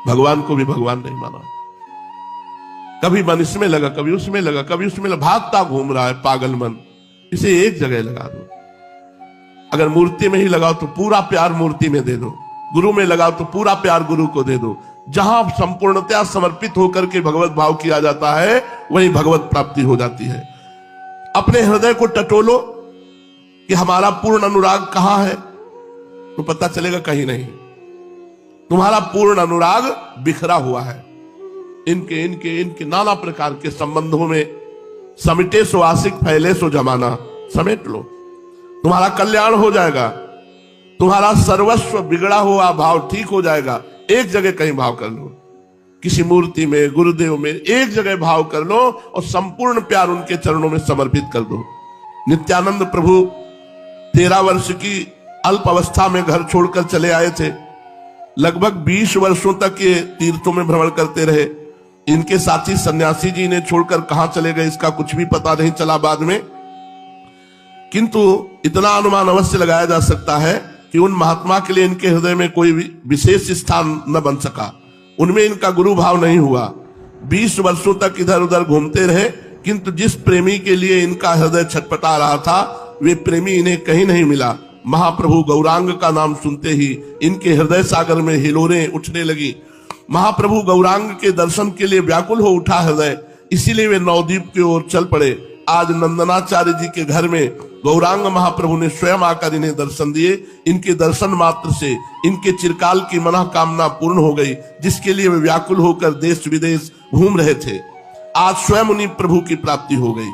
भगवान को भी भगवान नहीं माना। कभी मन इसमें लगा, कभी उसमें लगा, कभी उसमें लगा, भागता घूम रहा है पागल मन। इसे एक जगह लगा दो। अगर मूर्ति में ही लगाओ तो पूरा प्यार मूर्ति में दे दो, गुरु में लगाओ तो पूरा प्यार गुरु को दे दो। जहां संपूर्णतया समर्पित होकर के भगवत भाव किया जाता है वही भगवत प्राप्ति हो जाती है। अपने हृदय को टटोलो कि हमारा पूर्ण अनुराग कहां है, तो पता चलेगा कहीं नहीं। तुम्हारा पूर्ण अनुराग बिखरा हुआ है। इनके इनके इनके नाना प्रकार के संबंधों में समिटे सो आशिक, फैले सो जमाना। समेट लो, तुम्हारा कल्याण हो जाएगा। तुम्हारा सर्वस्व बिगड़ा हुआ भाव ठीक हो जाएगा। एक जगह कहीं भाव कर लो, किसी मूर्ति में, गुरुदेव में, एक जगह भाव कर लो और संपूर्ण प्यार उनके चरणों में समर्पित कर दो। नित्यानंद प्रभु 13 वर्ष की अल्प अवस्था में घर छोड़कर चले आए थे। लगभग 20 वर्षों तक ये तीर्थों में भ्रमण करते रहे। इनके साथी सन्यासी जी ने छोड़कर कहां चले गए इसका कुछ भी पता नहीं चला बाद में, किंतु इतना अनुमान अवश्य लगाया जा सकता है कि उन महात्मा के लिए इनके हृदय में कोई विशेष स्थान न बन सका। उनमें इनका गुरु भाव नहीं हुआ। 20 वर्षों तक इधर उधर घूमते रहे, किंतु जिस प्रेमी के लिए इनका हृदय छटपटा रहा था वे प्रेमी इन्हें कहीं नहीं मिला। महाप्रभु गौरांग का नाम सुनते ही इनके हृदय सागर में हिलोरें उठने लगी। महाप्रभु गौरांग के दर्शन के लिए व्याकुल हो उठा हृदय, इसीलिए वे नवद्वीप की ओर चल पड़े। आज नंदनाचार्य जी के घर में गौरांग महाप्रभु ने स्वयं आकर इन्हें दर्शन दिए। इनके दर्शन मात्र से इनके चिरकाल की मनोकामना पूर्ण हो गई, जिसके लिए वे व्याकुल होकर देश विदेश घूम रहे थे। आज स्वयं उन्हीं प्रभु की प्राप्ति हो गई।